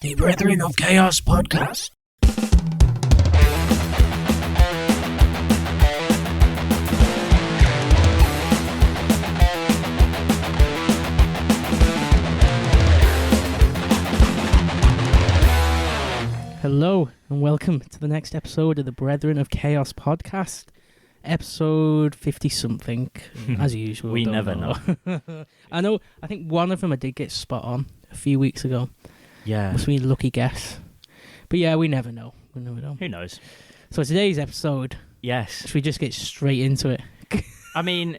The Brethren of Chaos podcast. Hello and welcome to the next episode of the Brethren of Chaos podcast. Episode 50-something, as usual. We never know. I think one of them I did get spot on a few weeks ago. Yeah. Must be a lucky guess. But yeah, we never know. Who knows? So today's episode, Yes. should we just get straight into it? I mean,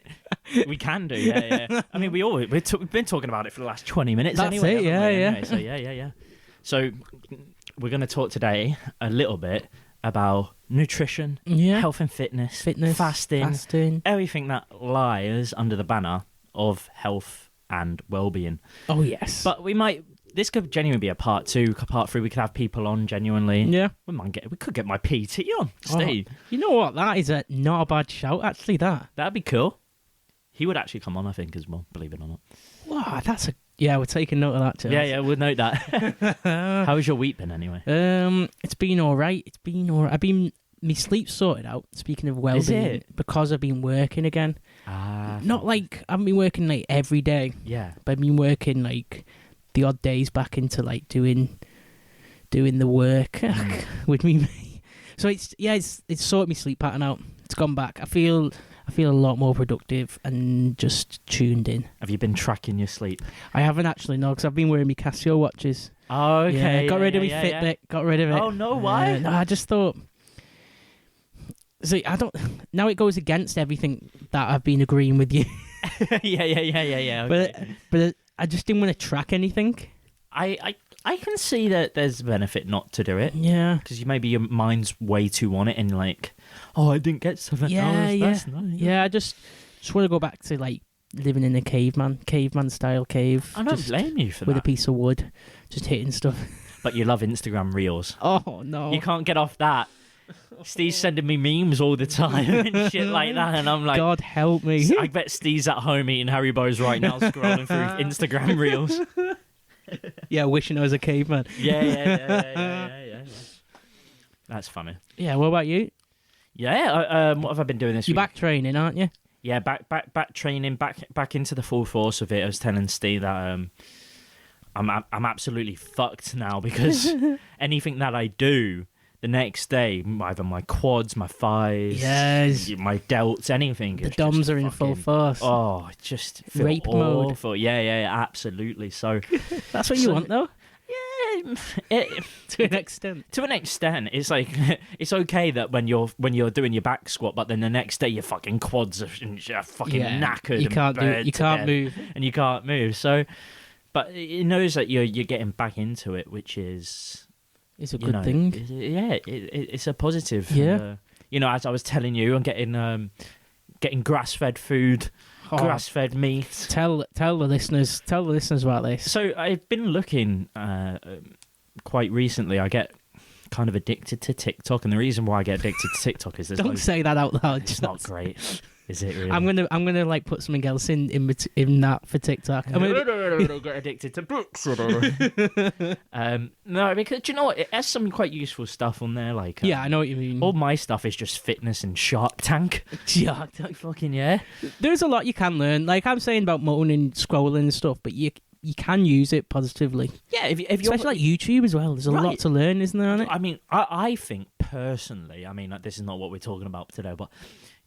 we can do, yeah. I mean, we've been talking about it for the last 20 minutes That's anyway. it, yeah, yeah. Anyway, so yeah. So we're going to talk today a little bit about nutrition, Yeah. health and fitness, Fitness, fasting, everything that lies under the banner of health and well-being. Oh, yes. But this could genuinely be a part 2, part 3. We could have people on genuinely. yeah. We could get my PT on, Steve. You know what? That is not a bad shout, actually, that. That'd be cool. He would actually come on, I think, as well, believe it or not. Wow, yeah, we're taking note of that, too. Yeah, we'll note that. How's your week been, anyway? It's been all right. I've been my sleep sorted out. Speaking of well-being, because I've been working again. Not like I've been working like every day. Yeah. But I've been working like the odd days back into like doing the work with me. So it's sorted my sleep pattern out. It's gone back. I feel a lot more productive and just tuned in. Have you been tracking your sleep? I haven't actually, no, because I've been wearing my Casio watches. Oh, okay. Yeah, got rid of my Fitbit. Yeah. Got rid of it. Oh, no, why? No, I just thought. See, now it goes against everything that I've been agreeing with you. Yeah. Okay. But I just didn't want to track anything. I can see that there's benefit not to do it. Yeah. Because maybe your mind's way too on it and like, oh, I didn't get 7 hours. That's nice. Yeah, I just want to go back to like living in a caveman style cave. I don't just blame you for with that. a piece of wood, just hitting stuff. But you love Instagram Reels. Oh, no. You can't get off that. Steve's sending me memes all the time and shit like that, and I'm like, God help me. I bet Steve's at home eating Haribo's right now, scrolling through Instagram Reels. Yeah, wishing I was a caveman. Yeah. That's funny. Yeah, what about you? Yeah, what have I been doing this You're week? back training, aren't you? Yeah, back training, back into the full force of it. I was telling Steve that I'm absolutely fucked now because anything that I do the next day, either my quads, my thighs, Yes, my delts, anything. the DOMs are in full force. Oh, it just feel Rape awful. mode. Yeah, absolutely. So that's what you want, though. Yeah, To an extent. to an extent, it's like it's okay that when you're doing your back squat, but then the next day your fucking quads are fucking knackered. You can't and you can't move. and you can't move. So, but it knows that you're getting back into it, which is It's a good thing. It's a positive. Yeah. As I was telling you, I'm getting grass-fed food, grass-fed meat. Tell the listeners about this. So I've been looking quite recently. I get kind of addicted to TikTok, and the reason why I get addicted to TikTok is Don't say that out loud. it's not great, is it? Really? I'm gonna like put something else in that for TikTok. I'm gonna get addicted to books. No, because do you know what? It has some quite useful stuff on there. Like yeah, I know what you mean. all my stuff is just fitness and Shark Tank. Shark Tank. Fucking yeah. There's a lot you can learn. Like I'm saying about moaning and scrolling and stuff, but you can use it positively. Yeah, if you're especially like YouTube as well. There's a lot to learn, isn't there? On it? I mean, I think personally, like, this is not what we're talking about today, but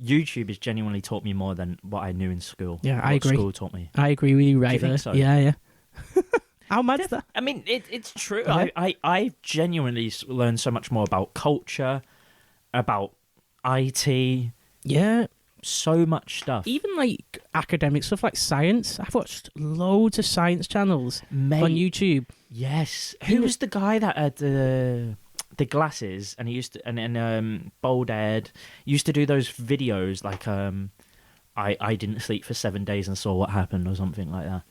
YouTube has genuinely taught me more than what I knew in school. Yeah, I agree. School taught me. I agree with you right Do you there. think so? Yeah. How mad is that? I mean, it's true. Okay. I genuinely learned so much more about culture, about IT. Yeah. So much stuff. Even like academic stuff like science. I've watched loads of science channels on YouTube. Yes. Who was the guy that had the glasses and he used to and bald head used to do those videos like I didn't sleep for 7 days and saw what happened or something like that.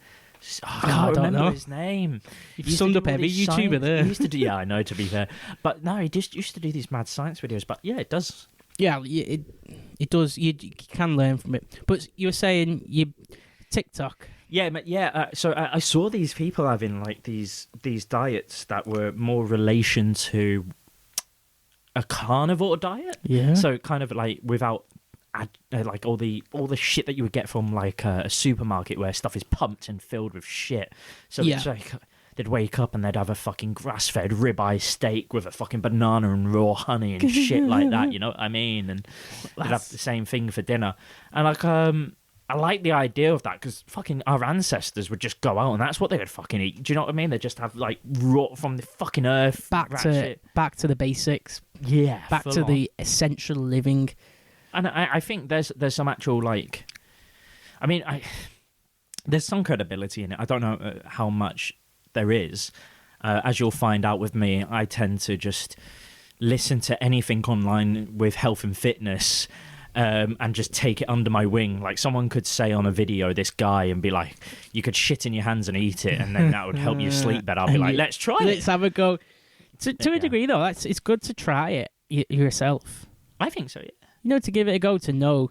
I can't remember his name. You've summed up every YouTuber there. He used to do, yeah, I know, to be fair. But no, he just used to do these mad science videos. But yeah, it does. Yeah, it does. You can learn from it. But you were saying TikTok. So I saw these people having like these diets that were more relation to a carnivore diet. Yeah. So kind of like without like all the shit that you would get from like a supermarket where stuff is pumped and filled with shit. So it's like they'd wake up and they'd have a fucking grass-fed ribeye steak with a fucking banana and raw honey and shit like that. You know what I mean? And they'd have the same thing for dinner. And like I like the idea of that because fucking our ancestors would just go out and that's what they would fucking eat. Do you know what I mean? They'd just have like raw from the fucking earth. Back to the basics. Yeah. Back to the essential living. And I think there's some actual like, I mean, there's some credibility in it. I don't know how much there is. As you'll find out with me, I tend to just listen to anything online with health and fitness. And just take it under my wing. Like someone could say on a video, this guy, and be like, you could shit in your hands and eat it, and then that would help you sleep better. I'll be like, let's try it. Let's have a go. To a degree, though, it's good to try it yourself. I think so, yeah. You know, to give it a go, to know.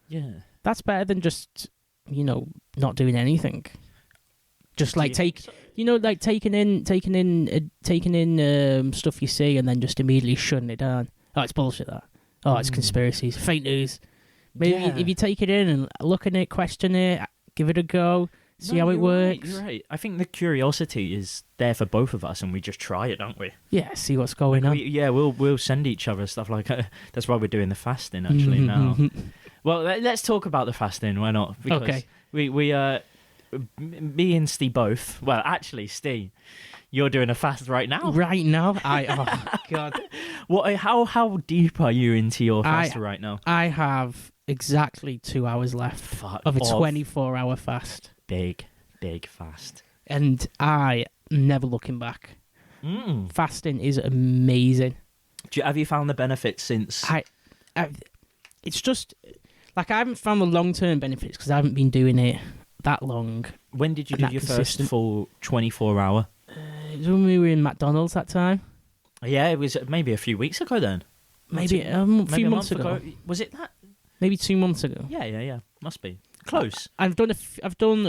Yeah. That's better than just, not doing anything. Just like taking in stuff you see and then just immediately shutting it down. Oh, it's bullshit, that. Oh, it's conspiracies, fake news. Maybe if you take it in and look at it, question it, give it a go, see how it works. You're right. I think the curiosity is there for both of us, and we just try it, don't we? Yeah, see what's going on. We'll send each other stuff like that's why we're doing the fasting actually now. Well, let's talk about the fasting. Why not? Because okay. Me and Steve both. Well, actually, Steve, you're doing a fast right now. Right now, oh god. How deep are you into your fast right now? I have exactly 2 hours left of a 24-hour fast. Big fast. And I never looking back. Fasting is amazing. Have you found the benefits since? It's just like I haven't found the long-term benefits because I haven't been doing it that long. When did you do your first full 24-hour? It was when we were in McDonald's that time. Yeah, it was maybe a few weeks ago then. Maybe a few months ago. Was it that? Maybe 2 months ago. Yeah. Must be close. I've done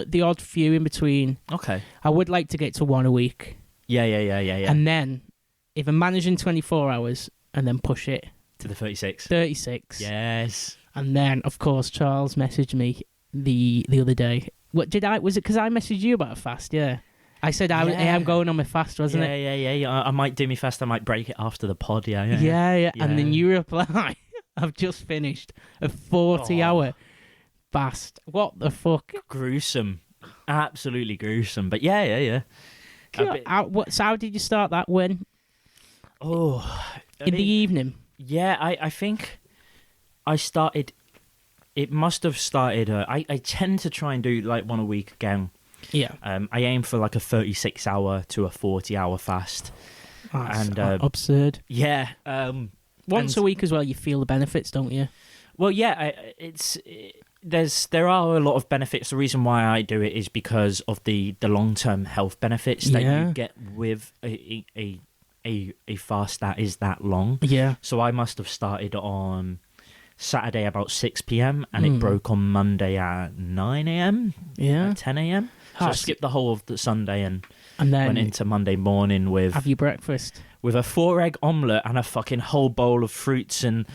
the odd few in between. Okay. I would like to get to one a week. Yeah. And then, if I'm managing 24 hours, and then push it to the 36. 36. Yes. And then, of course, Charles messaged me the other day. Was it because I messaged you about a fast? Yeah. I said I am going on my fast, wasn't it? Yeah. I might do my fast. I might break it after the pod. Yeah. And then you reply, I've just finished a 40-hour fast. What the fuck? Gruesome. Absolutely gruesome. But yeah. So how did you start that when? In the evening? Yeah, I think I started... It must have started... I tend to try and do like one a week again. Yeah. I aim for like a 36-hour to a 40-hour fast. That's absurd. Yeah. Once a week as well, you feel the benefits, don't you? Well, yeah. There are a lot of benefits. The reason why I do it is because of the long-term health benefits that you get with a fast that is that long. Yeah. So I must have started on Saturday about 6 p.m. and it broke on Monday at 9 a.m. Yeah. At 10 a.m. So I skipped the whole of the Sunday and then went into Monday morning with... Have your breakfast? With a 4-egg omelette and a fucking whole bowl of fruits and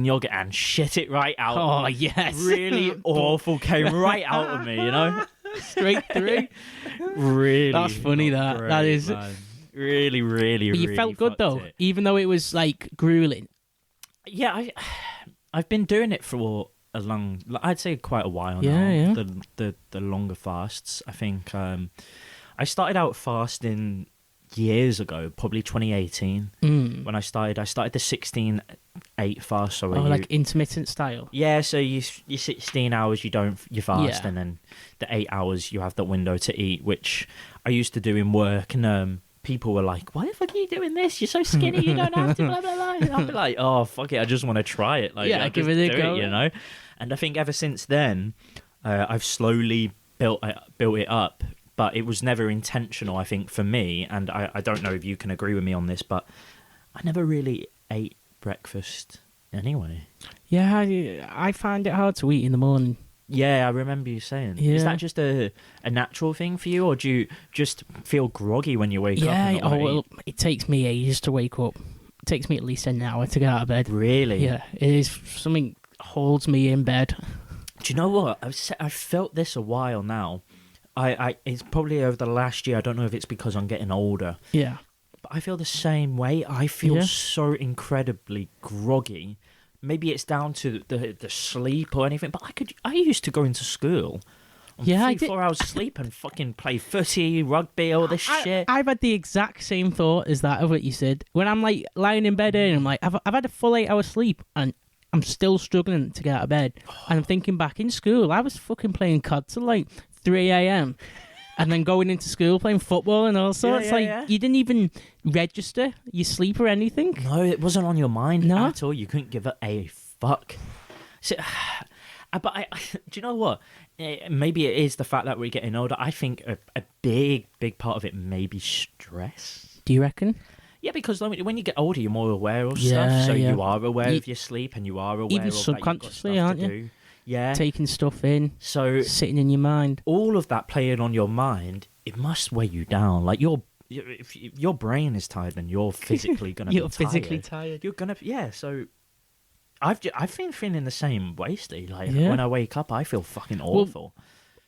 yogurt and shit it right out. Oh, yes. Really awful came right out of me, you know? Straight through. Really. That's funny, that. Great, that is... Man. Really, but you felt good, though, it. even though it was, like, grueling. Yeah, I've been doing it for I'd say quite a while now. Yeah. The longer fasts. I think I started out fasting years ago, probably 2018. When I started the 16-8 fast. So like intermittent style. Yeah, so you 16 hours you fast, and then the 8 hours you have the window to eat, which I used to do in work, and people were like, "Why the fuck are you doing this? You're so skinny, you don't have to." Blah blah blah. And I'll be like, "Oh fuck it, I just want to try it." Like, yeah, give it a go. You know. And I think ever since then, I've slowly built it up, but it was never intentional. I think for me, and I don't know if you can agree with me on this, but I never really ate breakfast anyway. Yeah, I find it hard to eat in the morning. Yeah, I remember you saying. Yeah. Is that just a natural thing for you, or do you just feel groggy when you wake up? Yeah, and not wanna eat? it takes me ages to wake up. It takes me at least an hour to get out of bed. Really? Yeah, it is something holds me in bed. Do you know what? I've felt this a while now. It's probably over the last year. I don't know if it's because I'm getting older. Yeah. But I feel the same way. I feel Yeah. so incredibly groggy. Maybe it's down to the sleep or anything. But I used to go into school on Yeah, I 4 hours sleep and fucking play footy, rugby, all this shit. I've had the exact same thought as that of what you said. When I'm like lying in bed and I'm like, I've had a full 8 hour sleep and I'm still struggling to get out of bed. And I'm thinking back in school, I was fucking playing COD till like 3 a.m. and then going into school playing football and all sorts. You didn't even register your sleep or anything. No, it wasn't on your mind No. at all. You couldn't give it a fuck. So, but do you know what? Maybe it is the fact that we're getting older. I think a big part of it may be stress. Do you reckon? Yeah, because when you get older, you're more aware of Yeah, stuff. So yeah. you are aware of your sleep, and you are aware Even of subconsciously, that you've got aren't stuff you? to do. Yeah. Taking stuff in, So sitting in your mind. all of that playing on your mind, it must weigh you down. Like if your brain is tired, then you're physically gonna be You're physically tired. tired. You're gonna So I've been feeling the same way, Steve. Like Yeah. when I wake up, I feel fucking awful.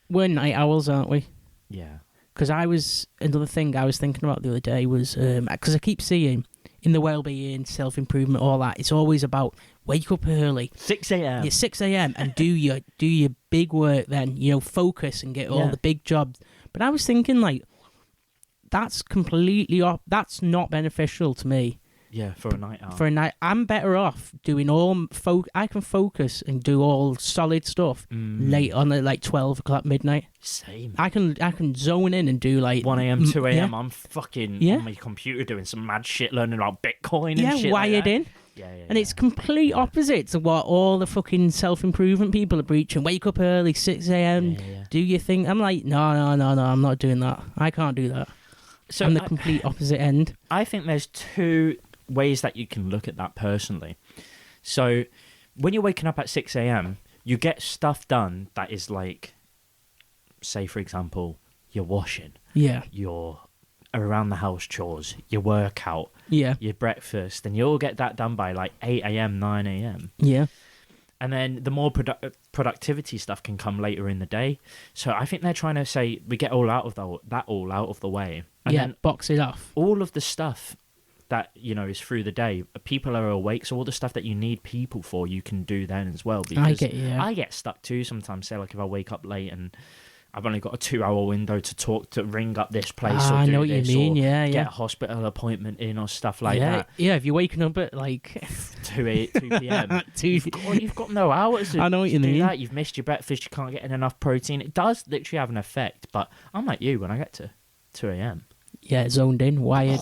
We're night owls, aren't we? Yeah. Because another thing I was thinking about the other day was, because I keep seeing in the well-being, self-improvement, all that, it's always about wake up early. 6 a.m. Yeah, 6 a.m. and do your big work then, focus and get all Yeah. the big jobs. But I was thinking, like, that's completely off. That's not beneficial to me. Yeah, for a night out. For a night, I'm better off doing I can focus and do all solid stuff late on at like 12 o'clock midnight. Same. I can zone in and do like 1 a.m., 2 a.m. Yeah. I'm fucking Yeah. on my computer doing some mad shit, learning about Bitcoin and Yeah, shit wired like that. in. Yeah. And it's complete opposite to what all the fucking self-improvement people are preaching. Wake up early, 6 a.m., Yeah. do your thing. I'm like, no, I'm not doing that. I can't do that. So I'm the complete opposite end. I think there's two ways that you can look at that personally. So when you're waking up at 6 a.m., you get stuff done that is like, say, for example, you're washing, Yeah. your around the house chores, your workout, Yeah. your breakfast, and you'll get that done by like 8 a.m., 9 a.m. Yeah. And then the more productivity stuff can come later in the day. So I think they're trying to say we get all out of the way. And then box it off. all of the stuff that is through the day, people are awake, so all the stuff that you need people for, you can do then as well. Because I get stuck too sometimes. Say, like, if I wake up late and I've only got a 2-hour window to ring up this place or do I know what this, you mean. or Yeah, get a hospital appointment in or stuff like yeah, that. yeah. If you're waking up at like 2 p.m. 2 You've got no hours to, I know what you to do mean. that. You've missed your breakfast. You can't get in enough protein. It does literally have an effect. But I'm like you when I get to 2 a.m. Yeah, zoned in, wired.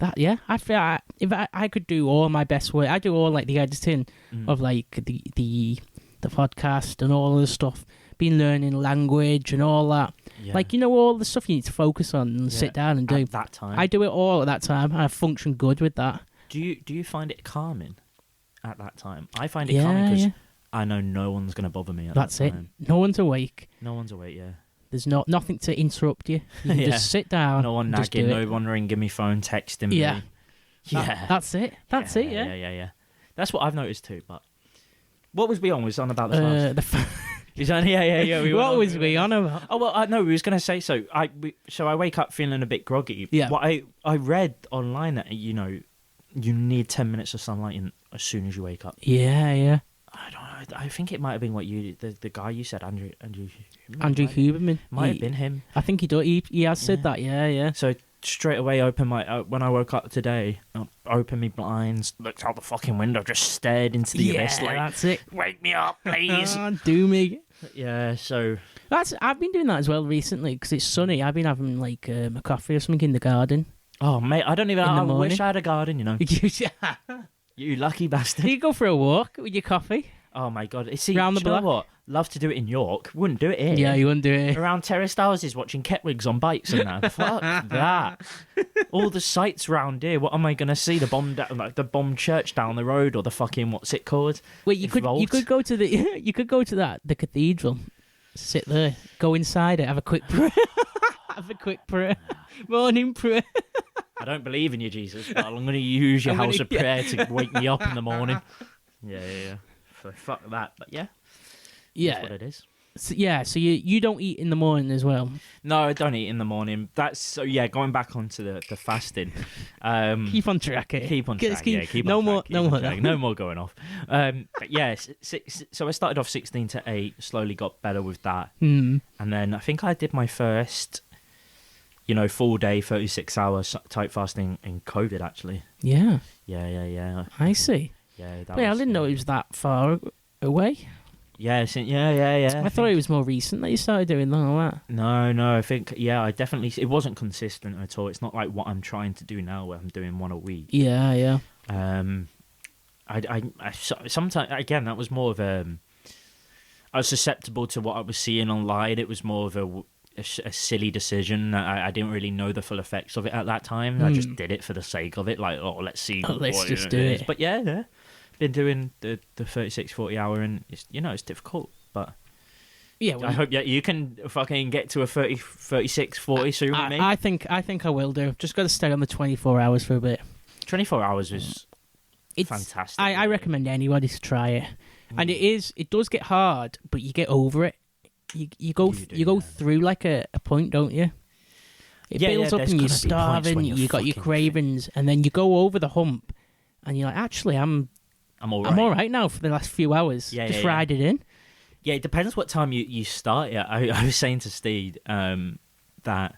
I feel if I could do all my best work, I do all like the editing of like the podcast and all of the stuff, been learning language and all that. Yeah. Like, all the stuff you need to focus on and sit down and do. At that time. I do it all at that time. I function good with that. Do you find it calming at that time? I find it calming because I know no one's going to bother me at That's that it. time. No one's awake. No one's awake, yeah. There's nothing to interrupt you. You can Yeah. just sit down. No one and just nagging, do it. no one ringing me phone, texting me. Yeah. Yeah. That's it. That's it, yeah. Yeah. That's what I've noticed too, but what was we on? Was on about this last? He's on, yeah. What was we on about? Oh well, no, we was gonna say so. I wake up feeling a bit groggy. Yeah. What I read online that you need 10 minutes of sunlight as soon as you wake up. Yeah. I don't know. I think it might have been what the guy you said, Andrew Huberman. might have been him. I think he has said that. Yeah. So straight away, when I woke up today, opened my blinds, looked out the fucking window, just stared into the abyss. Like, that's it. wake me up, please. Do me. Yeah. So I've been doing that as well recently because it's sunny. I've been having like a coffee or something in the garden. oh mate, I don't even. In the I wish morning. I had a garden. You You lucky bastard. go for a walk with your coffee. Oh my god! See, Round the do you know block. what? Love to do it in York. Wouldn't do it here. Yeah, you wouldn't do it. Around terraced houses, watching Ketwigs on bikes and that. Fuck that! All the sights round here. What am I gonna see? The bomb church down the road, or the fucking what's it called? Wait, you could go to the you could go to the cathedral, sit there, go inside it, have a quick prayer, have a quick prayer, morning prayer. I don't believe in you, Jesus, but I'm going to use your house of prayer to wake me up in the morning. Yeah. So fuck that. But yeah, that's what it is. So you don't eat in the morning as well. No, I don't eat in the morning. That's so. Yeah, going back onto the fasting. Keep on track. Keep on track. Keep no on more. track, No more. No more going off. But yeah, so I started off 16 to 8. Slowly got better with that, and then I think I did my first, full day, 36-hour type fasting in COVID. Actually. Yeah. Yeah. I see. Yeah. I didn't know it was that far away. Yeah. I thought it was more recent that you started doing that. No. I think it wasn't consistent at all. It's not like what I'm trying to do now, where I'm doing one a week. Yeah. I sometimes again that was more of I was susceptible to what I was seeing online. It was more of a silly decision. I didn't really know the full effects of it at that time. I just did it for the sake of it. Like, let's see. Let's just do it. But yeah. Been doing the 36, 40 hour, and it's difficult. But yeah, I hope you can fucking get to a 30, 36, 40 soon with me. I think I will do. Just got to stay on the 24 hours for a bit. 24 hours is fantastic. I recommend anybody to try it, and it does get hard, but you get over it. You go through like a point, don't you? It builds up and you're starving. You got your cravings, and then you go over the hump, and you're like, actually, I'm all right now for the last few hours. Just ride it in. Yeah, it depends what time you start. Yeah, I was saying to Steve that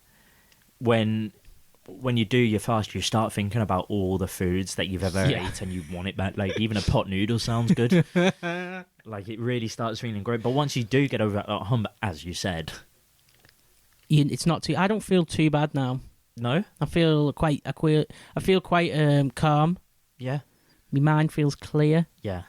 when you do your fast, you start thinking about all the foods that you've ever ate and you want it back. Like, even a pot noodle sounds good. Like, it really starts feeling great. But once you do get over that hump, as you said, it's not too. I don't feel too bad now. No, I feel quite calm. Yeah. My mind feels clear. Yeah.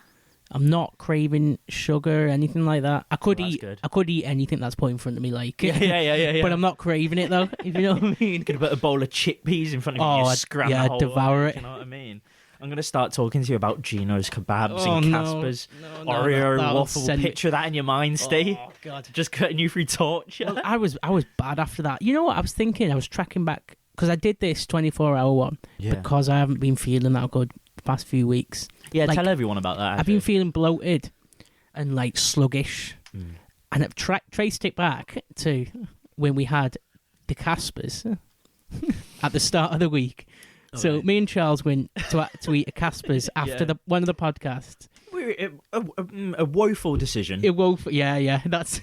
I'm not craving sugar or anything like that. I could good. eat anything that's put in front of me, like. Yeah. But I'm not craving it though. If you know what I mean. Could put a bowl of chickpeas in front of you. I'd devour it. You know what I mean? I'm gonna start talking to you about Gino's kebabs and Casper's Oreo waffle. Picture that in your mind, Steve. Oh God! Just cutting you through torture. Well, I was bad after that. You know what I was thinking? I was tracking back because I did this 24-hour one because I haven't been feeling that good the past few weeks. Yeah, tell everyone about that. I've been feeling bloated and like sluggish, and I've traced it back to when we had the Caspers at the start of the week. So me and Charles went to eat a Caspers after one of the podcasts. A woeful decision. That's.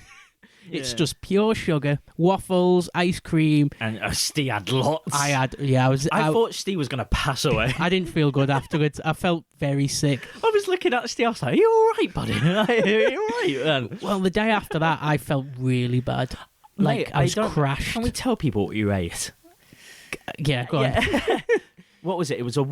It's just pure sugar, waffles, ice cream, and Steve had lots. I thought Steve was going to pass away. I didn't feel good afterwards. I felt very sick. I was looking at Steve. I was like, "Are you all right, buddy? Are you all right, man?" Well, the day after that, I felt really bad. Like, I was crashed. Can we tell people what you ate? Yeah, go on. What was it? It was a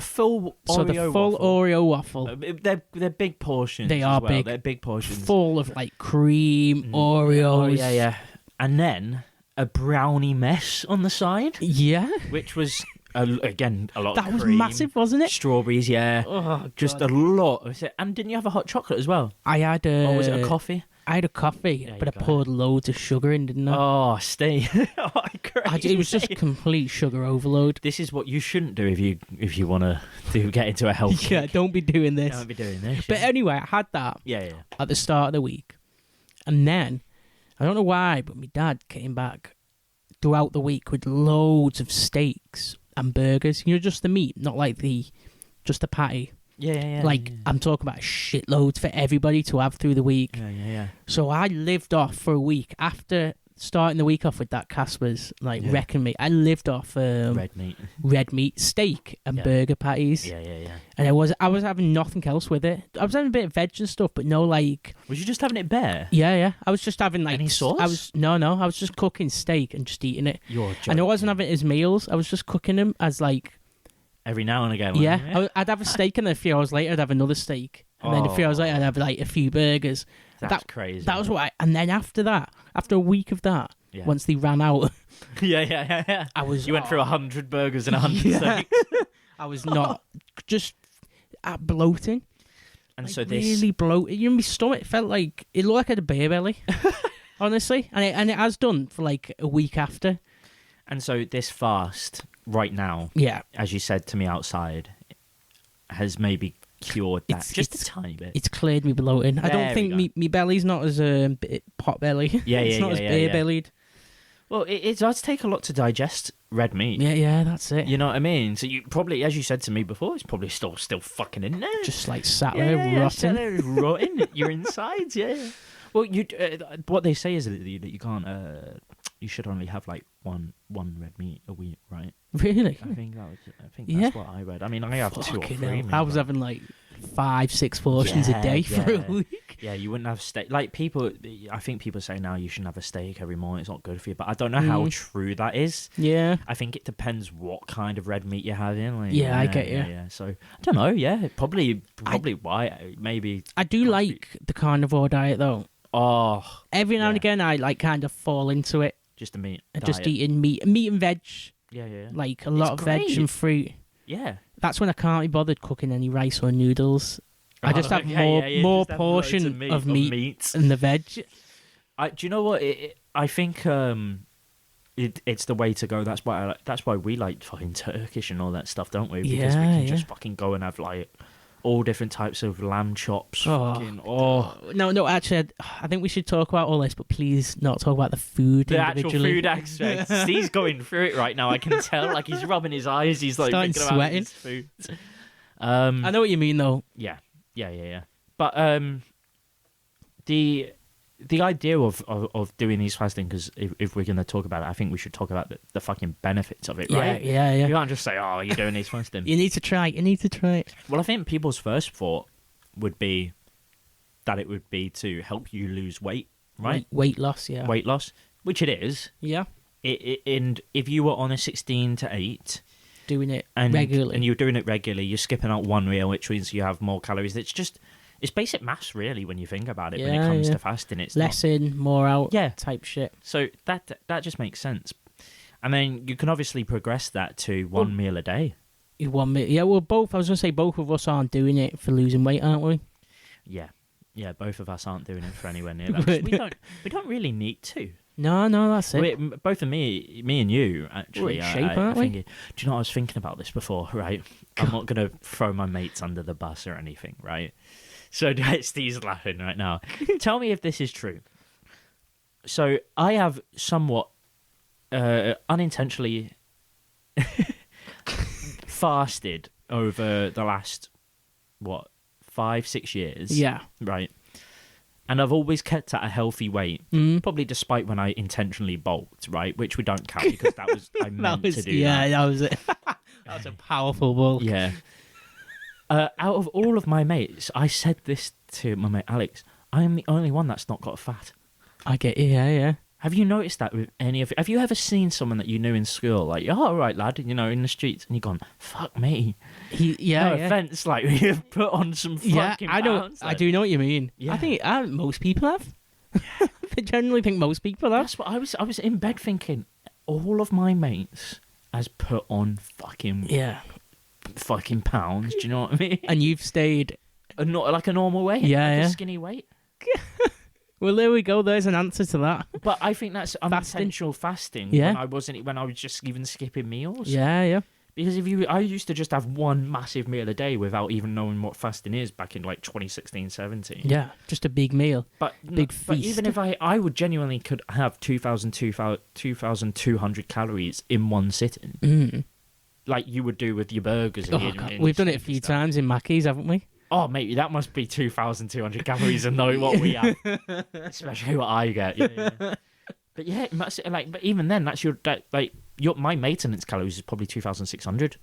full Oreo waffle. They're big portions. They are big. They're big portions, full of like cream, Oreos. Oh yeah. And then a brownie mess on the side. Yeah, which was again a lot. That of was cream, massive, wasn't it? Strawberries, yeah. Oh, just a lot. And didn't you have a hot chocolate as well? I had or was it a coffee? I had a coffee, but I poured loads of sugar in, didn't I? Oh, Steve. It was just complete sugar overload. This is what you shouldn't do if you want to get into a health kick. Don't be doing this. Don't be doing this. But anyway, I had that at the start of the week. And then, I don't know why, but my dad came back throughout the week with loads of steaks and burgers. Just the meat, not like just the patty. Yeah. I'm talking about shitloads for everybody to have through the week. Yeah. So I lived off for a week after starting the week off with that Casper's, Reckon Me. I lived off red meat, steak, and burger patties. Yeah. And I was having nothing else with it. I was having a bit of veg and stuff, but no like. Was you just having it bare? Yeah. I was just having any sauce. No. I was just cooking steak and just eating it. You're joking. And I wasn't having it as meals. I was just cooking them as like. Every now and again. Yeah, I'd have a steak, and then a few hours later, I'd have another steak, and then a few hours later I'd have like a few burgers. That's crazy. That was what. And then after that, after a week of that, once they ran out, yeah. You went through 100 burgers and 100 steaks. I was not just bloating. And like, so this really bloated. You know, my stomach felt like it looked like I had a beer belly. Honestly, and it has done for like a week after. And so this fast right now, as you said to me outside, has maybe cured that just a tiny bit. It's cleared me bloating. I don't think me belly's not as pot belly. It's not as beer bellied. Well, it does take a lot to digest red meat. Yeah, that's it. You know what I mean? So you probably, as you said to me before, it's probably still fucking in there. Just like sat there rotting. Sat there rotting your insides, Well, what they say is that you can't. You should only have like one red meat a week, right? Really? I think that's what I read. I mean, I have two or three. I was having like 5-6 portions a day for a week. Yeah, you wouldn't have steak. Like people, I think people say now you shouldn't have a steak every morning. It's not good for you. But I don't know how true that is. Yeah. I think it depends what kind of red meat you're having. Like, I get you. Yeah. So I don't know. Yeah, probably why maybe. I do like the carnivore diet though. Oh, every now and again I like kind of fall into it. Just the meat. Just eating meat and veg. Yeah. Like a lot of veg and fruit. Yeah. That's when I can't be bothered cooking any rice or noodles. I just have more portion of meat and the veg. Do you know what? I think it's the way to go. That's why we like fucking Turkish and all that stuff, don't we? Because we can just fucking go and have like all different types of lamb chops. No, actually, I think we should talk about all this, but please not talk about the food. The actual food aspect. He's going through it right now. I can tell. Like he's rubbing his eyes. He's like starting thinking sweating. About his food. I know what you mean, though. Yeah. But the idea of doing these fasting, because if we're going to talk about it, I think we should talk about the fucking benefits of it, right? Yeah. You can't just say, oh, you're doing these fasting. You need to try it. Well, I think people's first thought would be that it would be to help you lose weight, right? Weight loss, yeah. Weight loss, which it is. Yeah. And if you were on a 16 to 8... doing it regularly. And you're doing it regularly, you're skipping out one meal, which means you have more calories. It's basic maths, really, when you think about it. When it comes to fasting, it's less in, more out, type shit. So that just makes sense. And then you can obviously progress that to one meal a day. 1 meal, yeah. Well, both. I was gonna say both of us aren't doing it for losing weight, aren't we? Yeah. Both of us aren't doing it for anywhere near that. we don't really need to. No, that's it. Both of me and you, actually. We're in shape, aren't we? Do you know, I was thinking about this before, right? I'm not going to throw my mates under the bus or anything, right? So Steve's laughing right now. Tell me if this is true. So I have somewhat unintentionally fasted over the last, 5-6 years? Yeah. Right. And I've always kept at a healthy weight, probably despite when I intentionally bulked, right? Which we don't count because that was I meant to do. Yeah, that was it. That was a powerful bulk. Yeah. Out of all of my mates, I said this to my mate Alex. I am the only one that's not got fat. I get you. Yeah. Have you noticed that with any of? Have you ever seen someone that you knew in school, like, oh, all right, lad, in the streets, and you've gone, fuck me. No offense, like you've put on some fucking pounds. I do know what you mean. Yeah. I think most people have. I generally think most people have. That's what I was in bed thinking. All of my mates has put on fucking pounds. Do you know what I mean? And you've stayed not like a normal weight, a skinny weight. Well, there we go. There's an answer to that. But I think that's unintentional fasting. Yeah. When I was just even skipping meals. Yeah. Because I used to just have one massive meal a day without even knowing what fasting is back in like 2016, 17. Yeah, just a big meal. Big feast. But even if I would genuinely could have 2,200 calories in one sitting. Like you would do with your burgers. We've done it a few times in Mackey's, haven't we? Oh, mate, that must be 2,200 calories and know what we have. Especially what I get. Yeah. But yeah, but even then, that's my maintenance calories is probably 2,600.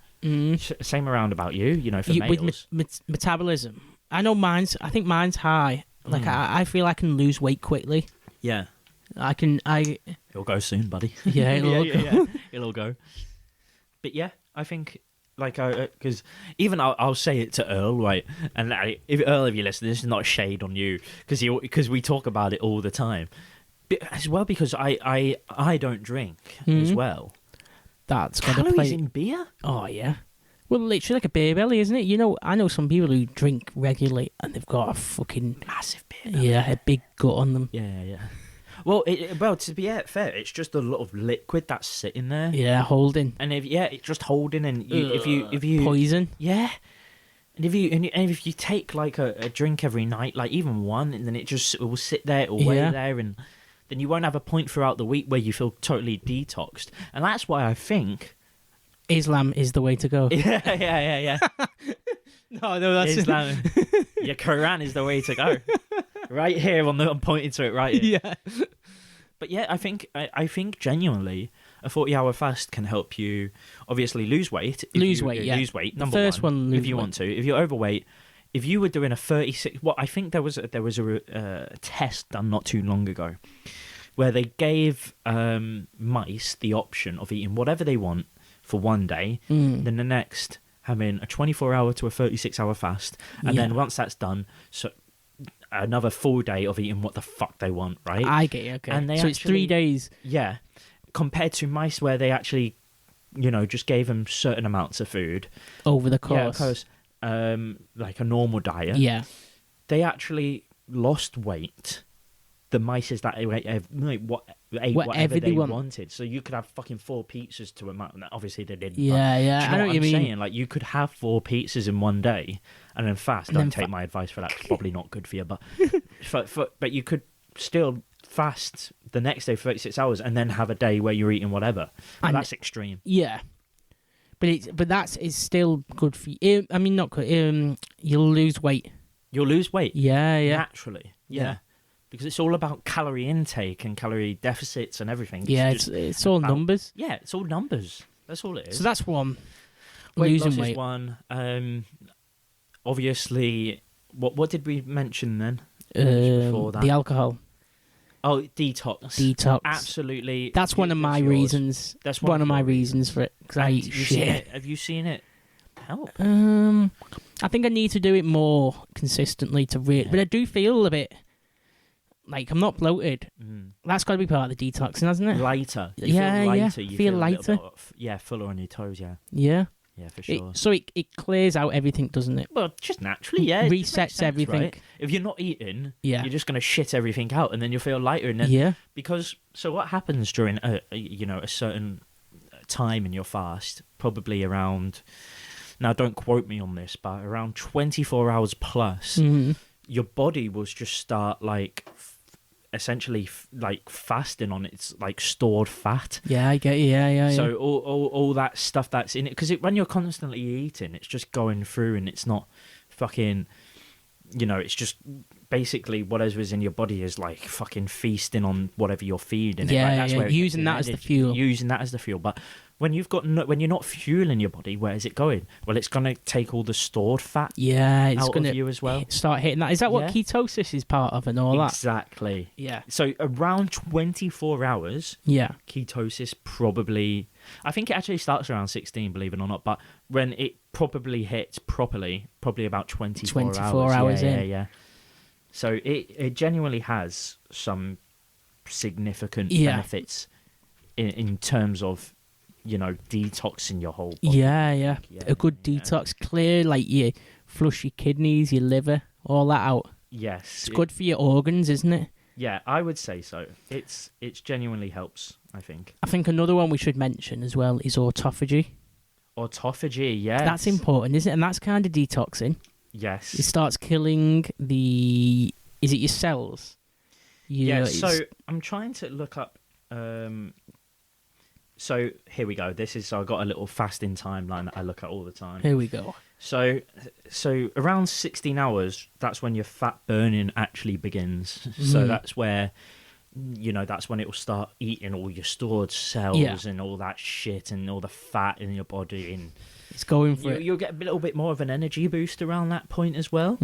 Same around about you, for males. With metabolism, I think mine's high. Like I feel I can lose weight quickly. Yeah. It'll go soon, buddy. Yeah, it'll go. It'll go. But yeah, I think like, because even I'll say it to Earl, right? And if Earl, if you listen, this is not shade on you, because we talk about it all the time, as well, because I don't drink as well. That's got to Calories play. in beer? Oh yeah. Well, literally like a beer belly, isn't it? You know, I know some people who drink regularly and they've got a fucking Massive beer belly. a big gut on them. Yeah. Well, to be fair, it's just a lot of liquid that's sitting there. Yeah, holding. And it's just holding, and if you poison. Yeah. And if you take like a drink every night, like even one, and then it will sit there or wait there, and then you won't have a point throughout the week where you feel totally detoxed. And that's why I think Islam is the way to go. Yeah. No, that's Islam. Your Quran is the way to go. Right here I'm pointing to it right here. Yeah. But yeah, I think genuinely a 40-hour fast can help you obviously lose weight. Lose weight. Number first one, if you want to. If you're overweight, if you were doing a 36, I think there was a test done not too long ago where they gave mice the option of eating whatever they want for one day, then the next having a 24-hour to a 36-hour fast, and then once that's done, so another full day of eating what the fuck they want, right? I get you, okay. And so it's 3 days. Yeah. Compared to mice where they actually, just gave them certain amounts of food. Over the course. Yeah, of course. Like a normal diet. Yeah. They actually lost weight. The mice is that ate whatever they wanted. So you could have fucking 4 pizzas to a mountain. Obviously they didn't. Yeah. I know what you mean. Saying? Like you could have 4 pizzas in one day and then fast. And don't take my advice for that. It's probably not good for you. But but you could still fast the next day for 36 hours and then have a day where you're eating whatever. And that's extreme. Yeah. But that's still good for you. I mean, not good. You'll lose weight. You'll lose weight. Yeah. Naturally. Yeah. Because it's all about calorie intake and calorie deficits and everything. It's all numbers. Yeah, it's all numbers. That's all it is. So that's one. Losing weight is one. Obviously, what did we mention then? Before that? The alcohol. Oh, detox. Absolutely. That's one of my reasons. That's one of my reasons for it. Because I eat shit. Have you seen it help? I think I need to do it more consistently to but I do feel a bit like I'm not bloated. That's got to be part of the detoxing, hasn't it? Lighter. You feel lighter. You feel lighter. Fuller on your toes. Yeah, for sure. So it clears out everything, doesn't it? Well, just naturally, yeah. It resets sense, everything. Right? If you're not eating, you're just going to shit everything out, and then you'll feel lighter. And then, so what happens during a certain time in your fast? Probably around. Now, don't quote me on this, but around 24 hours plus, your body will just start essentially fasting on its stored fat. Yeah, I get you. Yeah. So all that stuff that's in it, because when you're constantly eating, it's just going through, and it's not fucking. It's just basically whatever's in your body is like fucking feasting on whatever you're feeding. Yeah, That's where using that as the fuel. Using that as the fuel, but. When when you're not fueling your body, where is it going? Well, it's going to take all the stored fat it's out going of you as well. Start hitting that. Is that what ketosis is part of and all that? Exactly. Yeah. So around 24 hours, ketosis probably... I think it actually starts around 16, believe it or not, but when it probably hits properly, probably about 24 hours in. Yeah. So it genuinely has some significant benefits in terms of... detoxing your whole body. Yeah. A good detox, clear, you flush your kidneys, your liver, all that out. Yes. It's good for your organs, isn't it? Yeah, I would say so. It's genuinely helps, I think. I think another one we should mention as well is autophagy. Autophagy, yes. That's important, isn't it? And that's kind of detoxing. Yes. It starts killing is it your cells? So I'm trying to look up... So here we go. I've got a little fasting timeline that I look at all the time. Here we go. So around 16 hours, that's when your fat burning actually begins. So that's where, that's when it will start eating all your stored cells and all that shit and all the fat in your body. And it's going for it. You'll get a little bit more of an energy boost around that point as well.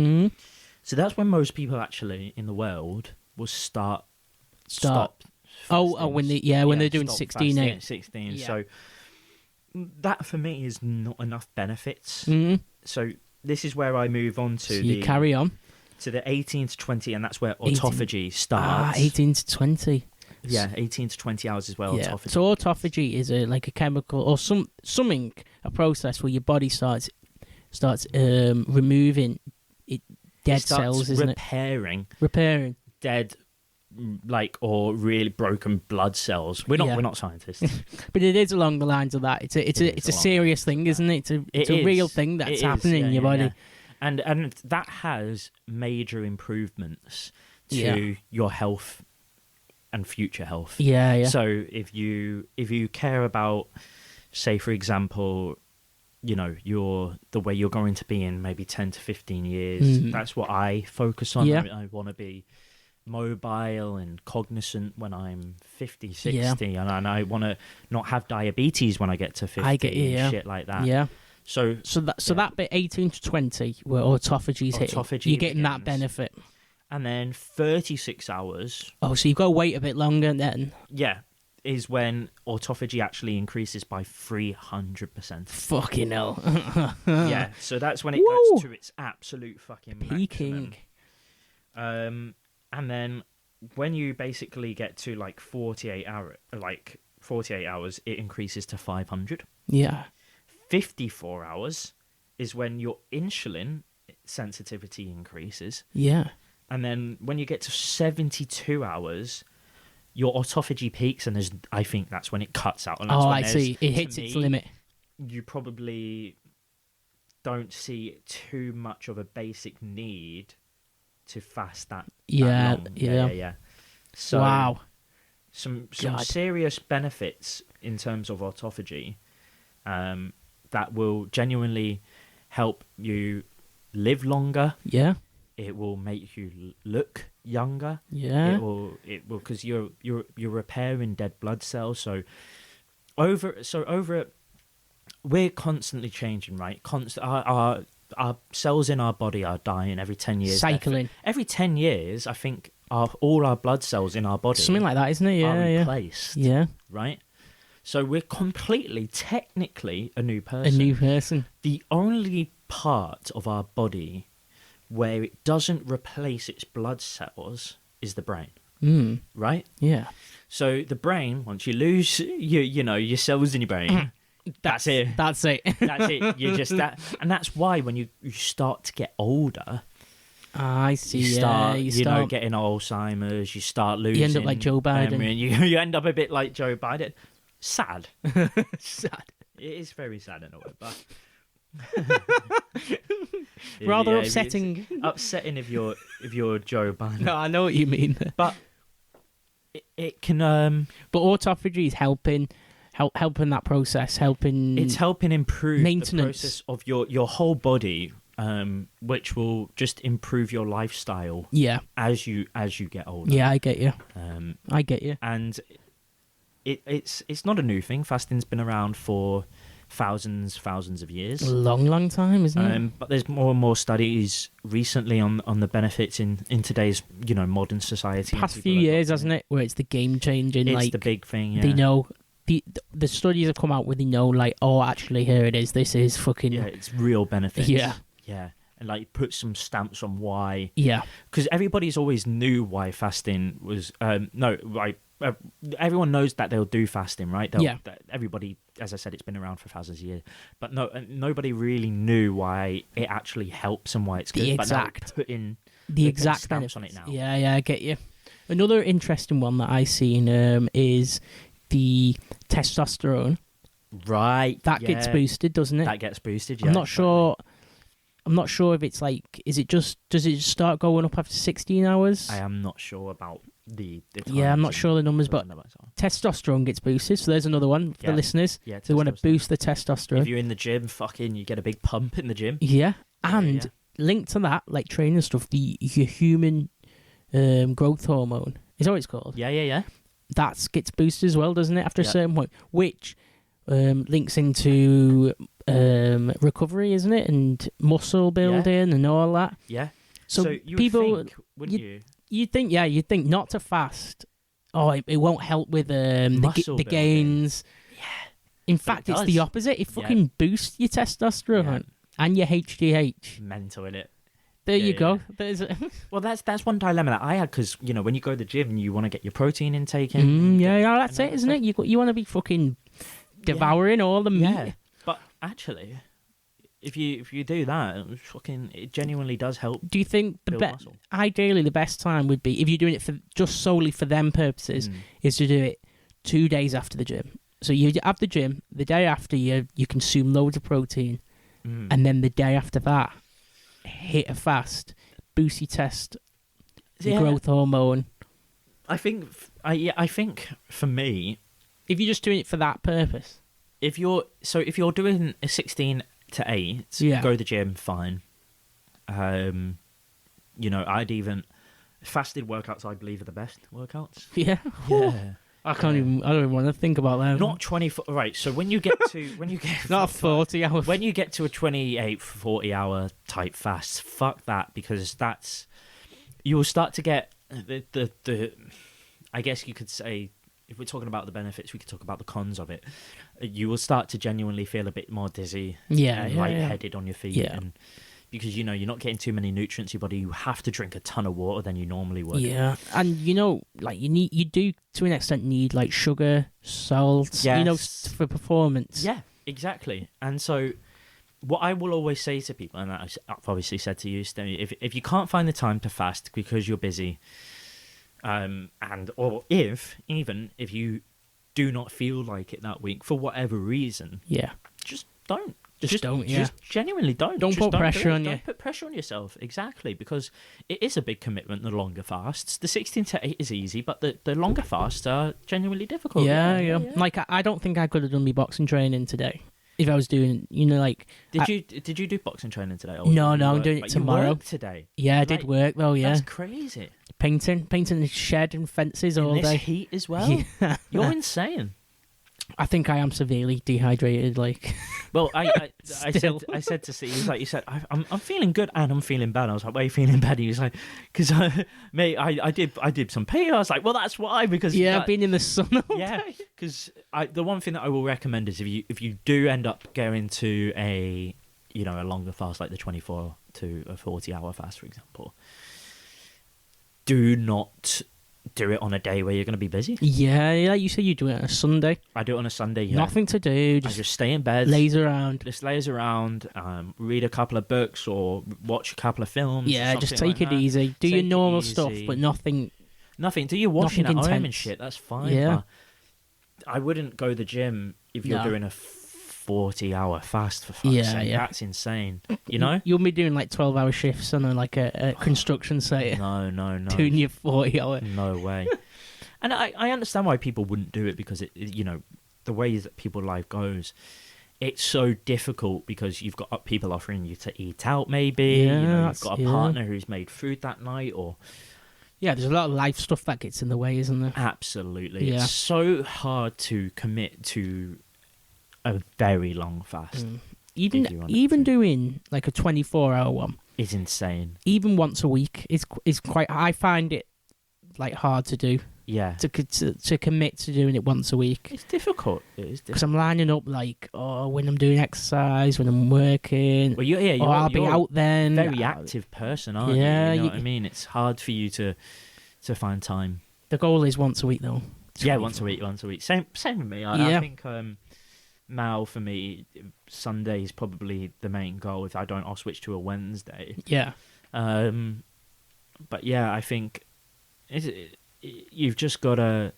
So that's when most people actually in the world will stop. When they're doing 16. 16. Yeah. So that for me is not enough benefits. Mm. So this is where I move on So to you carry on. to the 18 to 20, and that's where 18 autophagy starts. 18 to 20. Yeah, 18 to 20 hours is where Yeah. autophagy. So autophagy is like a chemical or something, a process where your body starts removing dead cells, isn't repairing it? Repairing dead, like, or really broken blood cells. We're not scientists. But it is along the lines of that. It's a serious thing, isn't it? It's a real thing that's happening in your body. Yeah. And that has major improvements to your health and future health. Yeah. So if you care about, say for example, the way you're going to be in maybe 10 to 15 years, that's what I focus on. Yeah. I want to be mobile and cognizant when I'm 50, 60, and I want to not have diabetes when I get to 50. I get you, and shit like that. Yeah. So that bit 18 to 20 where autophagy's hitting, you're getting that benefit. And then 36 hours. Oh, so you've got to wait a bit longer then. Yeah, is when autophagy actually increases by 300%. Fucking hell. Yeah, so that's when it Woo! goes to its absolute fucking Peaking. maximum. And then when you basically get to like 48 hours, it increases to 500. Yeah. 54 hours is when your insulin sensitivity increases. Yeah. And then when you get to 72 hours, your autophagy peaks, and I think that's when it cuts out. And that's when I see. It hits its limit. You probably don't see too much of a basic need to fast that long. Yeah. So wow. Some God. serious benefits in terms of autophagy that will genuinely help you live longer. Yeah. It will make you look younger. Yeah. It will because you're repairing dead blood cells. So over we're constantly changing, right? Our cells in our body are dying every 10 years. Cycling. Every 10 years, I think all our blood cells in our body Something like that, isn't it? are Yeah. replaced. Yeah. Right? So we're completely, technically a new person. A new person. The only part of our body where it doesn't replace its blood cells is the brain. Right? Yeah. So the brain, once you lose your cells in your brain, that's it. That's it. That's it. You just that, and that's why when you start to get older, I see. you start getting Alzheimer's. You start losing. You end up like Joe Biden. memory, and you end up a bit like Joe Biden. Sad. Sad. It is very sad in a way, but Rather upsetting. Upsetting if you're Joe Biden. No, I know what you mean. But it can. But autophagy is helping that process. It's helping improve maintenance. the process of your whole body, which will just improve your lifestyle. Yeah. As you get older. Yeah, I get you. I get you. And it's not a new thing. Fasting's been around for thousands of years. A long time, isn't it? But there's more and more studies recently on the benefits in today's modern society. Past few years, hasn't it? Where it's the game changing. It's like the big thing. Yeah. they know the studies have come out where they know like, oh, actually here it is. This is fucking it's real benefits. Yeah. And like put some stamps on why. Yeah. Because everybody's always knew why fasting was everyone knows that they'll do fasting, right? Everybody, as I said, it's been around for thousands of years, but nobody really knew why it actually helps and why it's good. The exact stamps on it now. Yeah, I get you. Another interesting one that I seen is the testosterone. Right, that gets boosted, doesn't it? That gets boosted. Yeah, I'm not sure if it's like, does it just start going up after 16 hours? I am not sure about the yeah, I'm not sure the numbers, but testosterone gets boosted. So there's another one for the listeners. Yeah, so they want to boost the testosterone. If you're in the gym, you get a big pump in the gym. Yeah, and linked to that, like training stuff, your human growth hormone is that what it's called? Yeah. That gets boosted as well, doesn't it? After a certain point, which links into recovery, isn't it, and muscle building and all that. Yeah. So you people, would think, wouldn't you? You'd think not to fast. Oh, it won't help with the gains. Yeah. In fact, it's the does. opposite. It fucking boosts your testosterone and your HGH. Mental, innit? There you Yeah. go. There's Well, that's one dilemma that I had because when you go to the gym, you want to get your protein intake in. yeah, that's it, isn't it? You want to be fucking devouring all the meat. Yeah, but actually, if you do that, it genuinely does help. Do you think build muscle. ideally the best time would be, if you're doing it for just solely for them purposes, is to do it 2 days after the gym? So you have the gym, the day after you consume loads of protein, and then the day after that, hit a fast, boost your test, your growth hormone. I think for me, If you're just doing it for that purpose, if you're doing a 16 to 8, go to the gym, fine. I'd even fasted workouts. I believe are the best workouts. yeah. I don't even want to think about that. Not 24. Right. So when you get not a 40 hour. When you get to a 28, 40 hour type fast, fuck that, because you will start to get the I guess you could say, if we're talking about the benefits, we could talk about the cons of it. You will start to genuinely feel a bit more dizzy, lightheaded on your feet, and because you're not getting too many nutrients in your body. You have to drink a ton of water than you normally would. Yeah, and you do to an extent need like sugar, salt, for performance. Yeah, exactly. And so, what I will always say to people, and I've obviously said to you, Steve, if you can't find the time to fast because you're busy, or if you do not feel like it that week for whatever reason, just don't. Just don't. Just genuinely don't. Don't put pressure on you. Don't put pressure on yourself. Exactly, because it is a big commitment. The longer fasts, the 16 to 8 is easy, but the longer fasts are genuinely difficult. Yeah. Like I don't think I could have done my boxing training today if I was doing. Did you do boxing training today? No, I'm doing it tomorrow. You worked today. Yeah, I did work though. Yeah, that's crazy. Painting the shed and fences all day. In day. this heat as well. Yeah. You're insane. I think I am severely dehydrated. Well, I said to Steve, he said, I'm feeling good and I'm feeling bad. I was like, why are you feeling bad? He was like, because mate, I did some pee. I was like, well, that's why, because I've been in the sun all day. Because the one thing that I will recommend is if you do end up going to a longer fast, like the 24 to a 40-hour fast, for example, do not do it on a day where you're going to be busy. Yeah, like you say, you do it on a Sunday. I do it on a Sunday. Yeah. Nothing to do. I just stay in bed, laze around, read a couple of books or watch a couple of films. Yeah, just take it easy. Do your normal stuff, but nothing. Do your washing at intense. home and shit. That's fine. Yeah. I wouldn't go to the gym if you're doing a 40-hour fast, for fuck's sake. Yeah. That's insane. You'll be doing like 12-hour shifts on a construction site. No. Doing your 40-hour. No way. And I understand why people wouldn't do it, because the ways that people's life goes, it's so difficult because you've got people offering you to eat out, maybe. You've got a partner who's made food that night, or. Yeah, there's a lot of life stuff that gets in the way, isn't there? Absolutely. Yeah. It's so hard to commit to a very long fast. Even doing like a 24-hour one is insane. Even once a week is quite. I find it like hard to do. Yeah. To commit to doing it once a week. It's difficult. It is difficult. Because I'm lining up when I'm doing exercise, when I'm working. Well, I'll be out then. Very active person, aren't you? You know what I mean? It's hard for you to find time. The goal is once a week, though. Yeah, once a week. Same with me. I think now for me, Sunday is probably the main goal. If I don't, I'll switch to a Wednesday. Yeah. But yeah, I think you've just got to,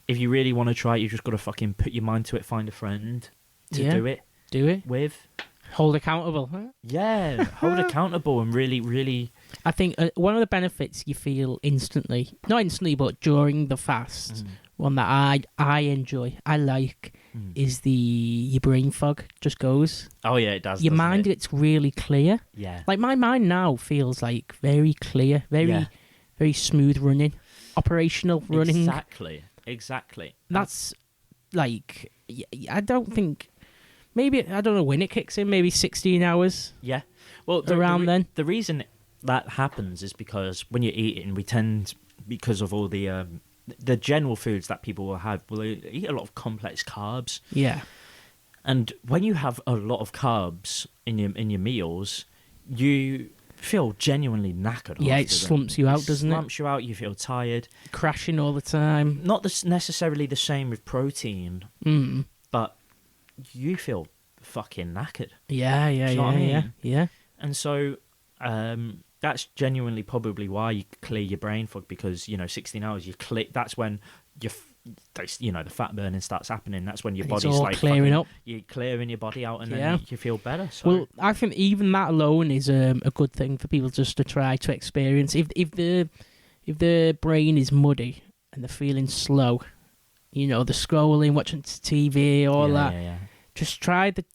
if you really want to try it, you've just got to fucking put your mind to it, find a friend to do it. Do it. With. Hold accountable. Huh? Yeah, hold accountable and really, really. I think one of the benefits you feel not instantly, but during the fast, one that I enjoy, I like, is your brain fog just goes. Oh yeah, it does. Your mind gets really clear. Yeah. Like my mind now feels like very clear, very smooth running, operational running. Exactly. That's like, I don't think. Maybe, I don't know when it kicks in, maybe 16 hours. Yeah. Well, then. The reason that happens is because when you're eating, we tend, because of all the general foods that people will have, will eat a lot of complex carbs. Yeah. And when you have a lot of carbs in your meals, you feel genuinely knackered. Yeah, after it slumps them. you out, doesn't it? Slumps you out. You feel tired. Crashing all the time. Not necessarily the same with protein, but you feel fucking knackered. Yeah, Do you know what I mean? yeah. And so that's genuinely probably why you clear your brain fog, because 16 hours you clear. That's when the fat burning starts happening. That's when your And body's it's all like clearing up. You're clearing your body out, and Yeah. then you feel better. So. Well, I think even that alone is a good thing for people just to try to experience. If the brain is muddy and they're feeling slow, the scrolling, watching TV, all that. Yeah. Just try the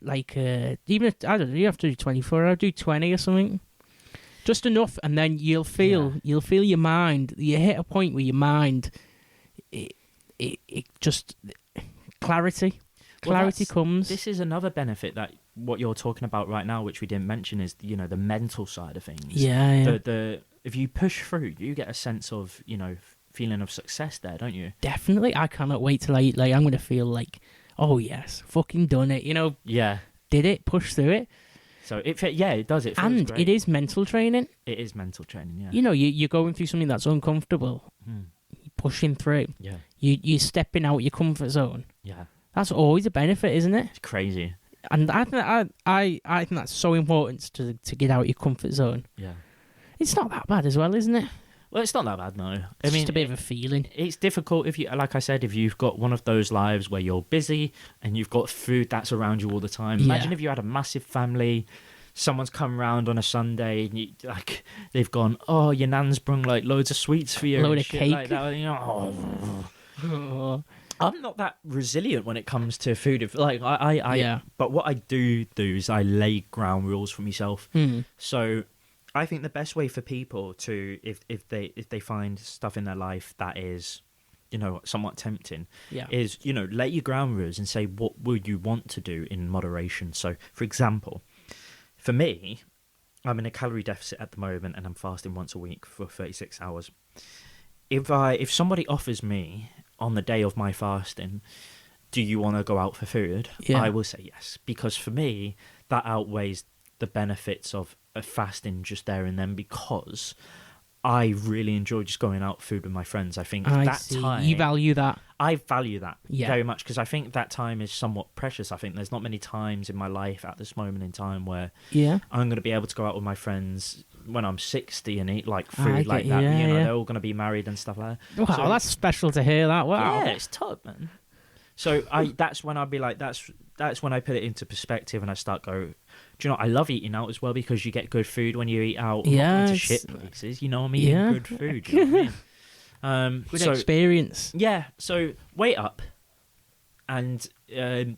even if, I don't know, you have to do 24. I'll do 20 or something. Just enough, and then you'll feel your mind. You hit a point where your mind, it just clarity comes. This is another benefit that what you're talking about right now, which we didn't mention, is the mental side of things. Yeah. If you push through, you get a sense of feeling of success there, don't you? Definitely. I cannot wait till I'm going to feel like, oh yes, fucking done it. Yeah. Did it? Push through it. So it does. It feels And great. it is mental training. It is mental training. Yeah. You're going through something that's uncomfortable. You're pushing through. Yeah. You're stepping out your comfort zone. Yeah. That's always a benefit, isn't it? It's crazy. And I think that's so important to get out your comfort zone. Yeah. It's not that bad as well, isn't it? Well, it's not that bad, no. It's just a bit of a feeling. It's difficult if like I said, if you've got one of those lives where you're busy and you've got food that's around you all the time. Yeah. Imagine if you had a massive family, someone's come round on a Sunday and they've gone, oh, your nan's brung loads of sweets for you, Load and of shit cake. like that. I'm not that resilient when it comes to food. Yeah. But what I do is I lay ground rules for myself. So I think the best way for people to, if they find stuff in their life that is, somewhat tempting, Yeah. is, lay your ground rules and say, what would you want to do in moderation? So, for example, for me, I'm in a calorie deficit at the moment and I'm fasting once a week for 36 hours. If somebody offers me on the day of my fasting, do you want to go out for food? Yeah. I will say yes, because for me, that outweighs the benefits of fasting just there and then, because I really enjoy just going out food with my friends. I think time You value that. I value that Yeah. very much, because I think that time is somewhat precious. I think there's not many times in my life at this moment in time where Yeah. I'm going to be able to go out with my friends when I'm 60 and eat I food get like you, that. yeah. They're all going to be married and stuff like that. Wow, So- that's special to hear that. Wow. Yeah, it's tough, man. So that's when I'll be like, that's when I put it into perspective and I start go, do you know, I love eating out as well, because you get good food when you eat out. Yeah, Not into it's- shit places, you know what I mean? Yeah. Good food, you know what I mean? Good So experience. yeah, so wait up and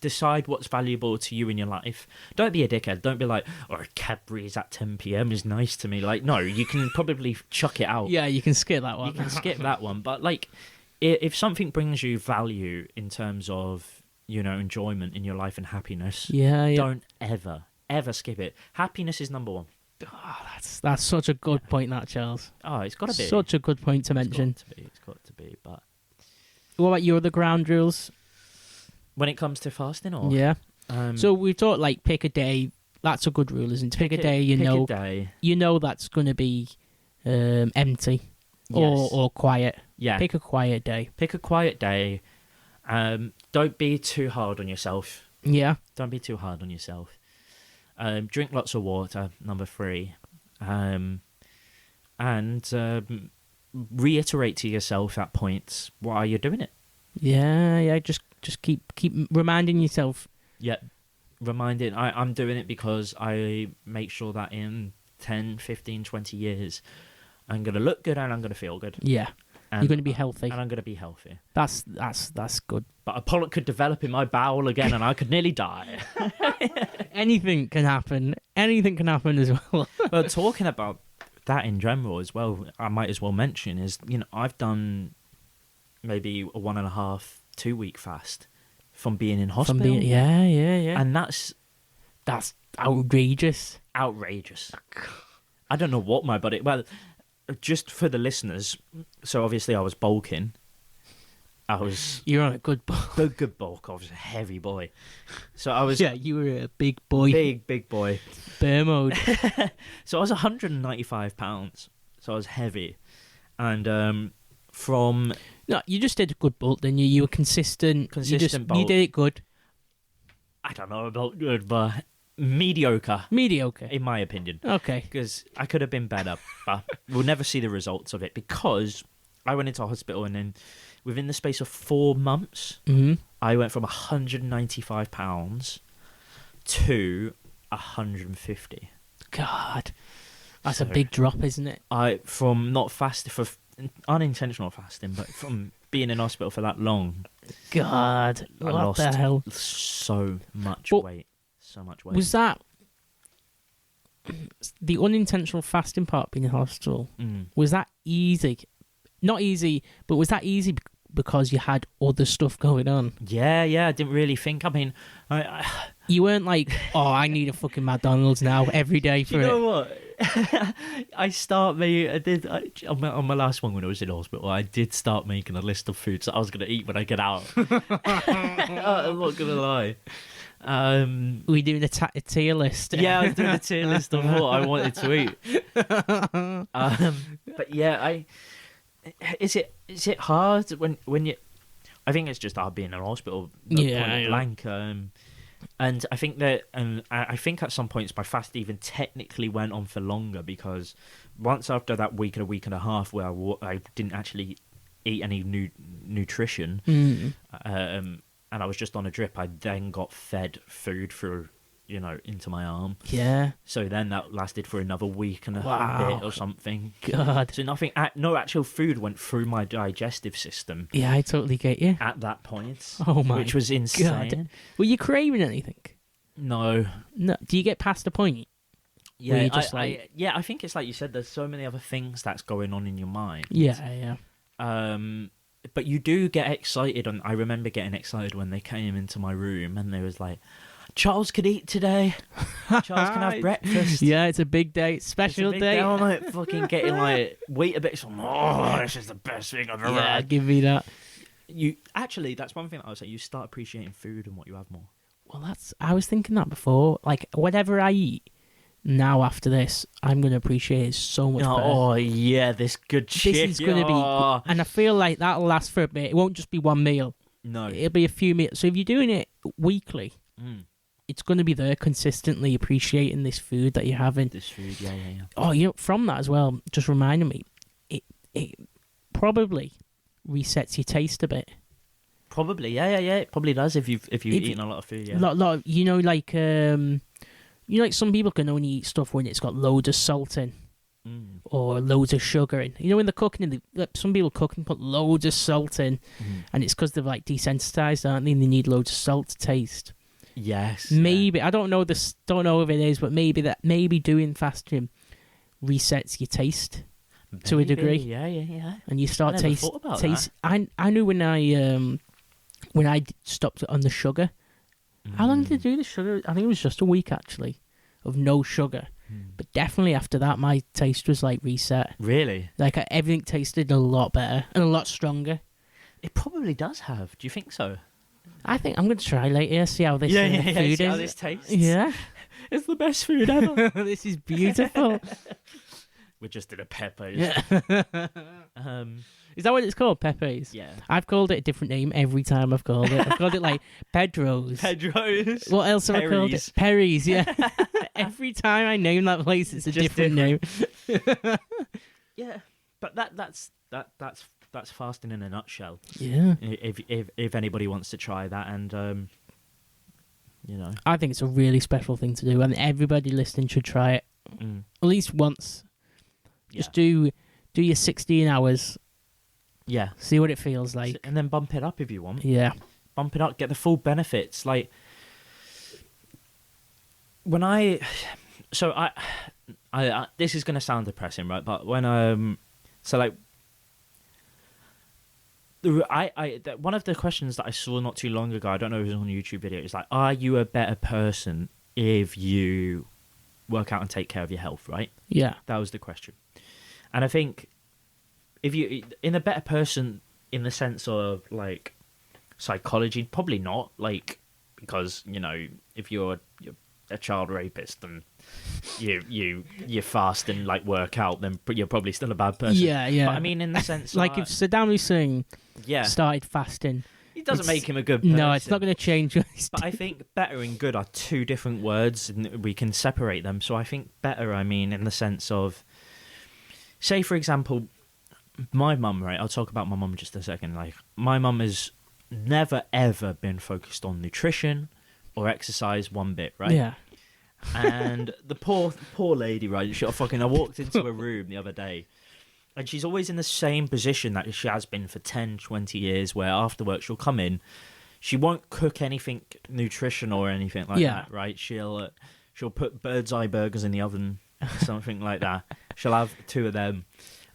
decide what's valuable to you in your life. Don't be a dickhead. Don't be like, oh, Cadbury's at 10 p.m. is nice to me. No, you can probably chuck it out. Yeah, you can skip that one. You can skip that one. But if something brings you value in terms of, enjoyment in your life and happiness, Yeah. don't ever skip it. Happiness is number one. Oh, that's such a good point, that, Charles. Oh, it's got to be. Such a good point to mention. It's got to be. But What about your other ground rules? when it comes to fasting, or Yeah. um, So we've talked pick a day. That's a good rule, isn't it? Pick a day. pick a day. That's going to be empty Yes. or quiet. Yeah. Pick a quiet day. Pick a quiet day. Don't be too hard on yourself. Yeah. Don't be too hard on yourself. Drink lots of water, number 3. And reiterate to yourself at points why you're doing it. Yeah. Just keep reminding yourself. Yeah. Reminding, I'm doing it because I make sure that in 10, 15, 20 years, I'm going to look good and I'm going to feel good. Yeah. And, You're going to be healthy. And I'm going to be healthy. That's good. But a polyp could develop in my bowel again and I could nearly die. Anything can happen. Anything can happen as well. Well, talking about that in general as well, I might as well mention is, I've done maybe a 1.5, 2 week fast from being in hospital. Yeah. And that's outrageous. outrageous. I don't know what my body... Well, just for the listeners, so obviously I was bulking. I was You're on a good bulk. a good bulk. I was a heavy boy. So I was Yeah, you were a big boy. big boy. Bear mode. So I was 195 pounds. So I was heavy, and from No, you just did a good bulk, didn't you? You were consistent. Consistent You bulk. did it good. I don't know about good, but mediocre Mediocre. in my opinion. Okay. Because I could have been better, but we'll never see the results of it because I went into hospital and then within the space of 4 months, I went from £195 to 150. God, that's a So- big drop, isn't it? From not fasting for unintentional fasting, but from being in hospital for that long, God, I what lost the hell? so much But weight. So much weight. Was that the unintentional fasting part being in hospital? Was that easy? Not easy, but was that easy because you had other stuff going on? Yeah, I didn't really think. I mean, You weren't like, oh, I need a fucking McDonald's now every day for you it. know what? On my last one when I was in hospital, I did start making a list of foods that I was going to eat when I get out. I'm not going to lie. We doing a tier list. Yeah, I was doing a tier list of what I wanted to eat. But yeah, is it hard when you? I think it's just hard being in a hospital. Yeah. Blank. And I think that, I think at some points my fast even technically went on for longer because once after that week and a half where I didn't actually eat any nutrition, and I was just on a drip, I then got fed food through, into my arm. Yeah. So then that lasted for another week and a Wow. bit or something. God. So no actual food went through my digestive system Yeah, I totally get you. at that point. Oh my which was insane. God. Were you craving anything? No. No. Do you get past the point? Yeah, Were you just I think it's like you said. There's so many other things that's going on in your mind. Yeah. But you do get excited, and I remember getting excited when they came into my room and they was like, "Charles could eat today. Charles can have breakfast." Yeah, it's a big day, special It's a big day. I'm like fucking getting like wait a bit. So I'm like, oh, this is the best thing I've ever Yeah, had. give me that. You actually, that's one thing that I would say. You start appreciating food and what you have more. Well, I was thinking that before. Like, whatever I eat now after this, I'm going to appreciate it so much better. Oh yeah, this good shit. This is going to be... Oh. And I feel like that'll last for a bit. It won't just be one meal. No. It'll be a few meals. So if you're doing it weekly, it's going to be there consistently appreciating this food that you're having. This food, yeah. Oh, from that as well, just reminded me, it probably resets your taste a bit. Probably, yeah. It probably does if you've eaten a lot of food. Yeah. Lot of, like some people can only eat stuff when it's got loads of salt in or loads of sugar in. In the cooking, some people cook and put loads of salt in, and it's because they're like desensitized, aren't they? And they need loads of salt to taste. Yes. Maybe I don't know this. Don't know if it is, but maybe doing fasting resets your taste to a degree. Yeah. And you start I never taste. thought about Taste. I knew when I stopped on the sugar. How long did I do the sugar? I think it was just a week actually, of no sugar. But definitely after that, my taste was like reset. Really? Like everything tasted a lot better and a lot stronger. It probably does have. Do you think so? I think I'm going to try later, see how this food see is. how this tastes. Yeah. It's the best food ever. This is beautiful. We just did a Pepe's. Yeah. Is that what it's called? Pepe's? Yeah. I've called it a different name every time I've called it. I've called it like Pedro's. Pedro's. What else have I called it? Perry's, yeah. Every time I name that place, it's a Just different name. Yeah. But that's fasting in a nutshell. Yeah. If anybody wants to try that, and I think it's a really special thing to do, and everybody listening should try it at least once. Just do your 16 hours. Yeah. See what it feels like. And then bump it up if you want. Yeah. Bump it up, get the full benefits. Like, when I this is going to sound depressing, right? But when, one of the questions that I saw not too long ago, I don't know if it was on a YouTube video, is like, are you a better person if you work out and take care of your health, right? Yeah. That was the question. And I think if you in a better person in the sense of like psychology, probably not. Like because if you're a child rapist and you fast and like work out, then you're probably still a bad person. Yeah, yeah. But I mean, in the sense like if Saddam Hussein started fasting, it doesn't make him a good person. No, it's not going to change. But I think better and good are two different words, and we can separate them. So I think better, I mean, in the sense of, say, for example, my mum, right? I'll talk about my mum just a second. Like, my mum has never, ever been focused on nutrition or exercise one bit, right? Yeah. And the poor lady, right? I walked into a room the other day, and she's always in the same position that she has been for 10, 20 years, where after work she'll come in. She won't cook anything nutritional or anything like that, right? She'll put bird's eye burgers in the oven, something like that. She'll have 2 of them.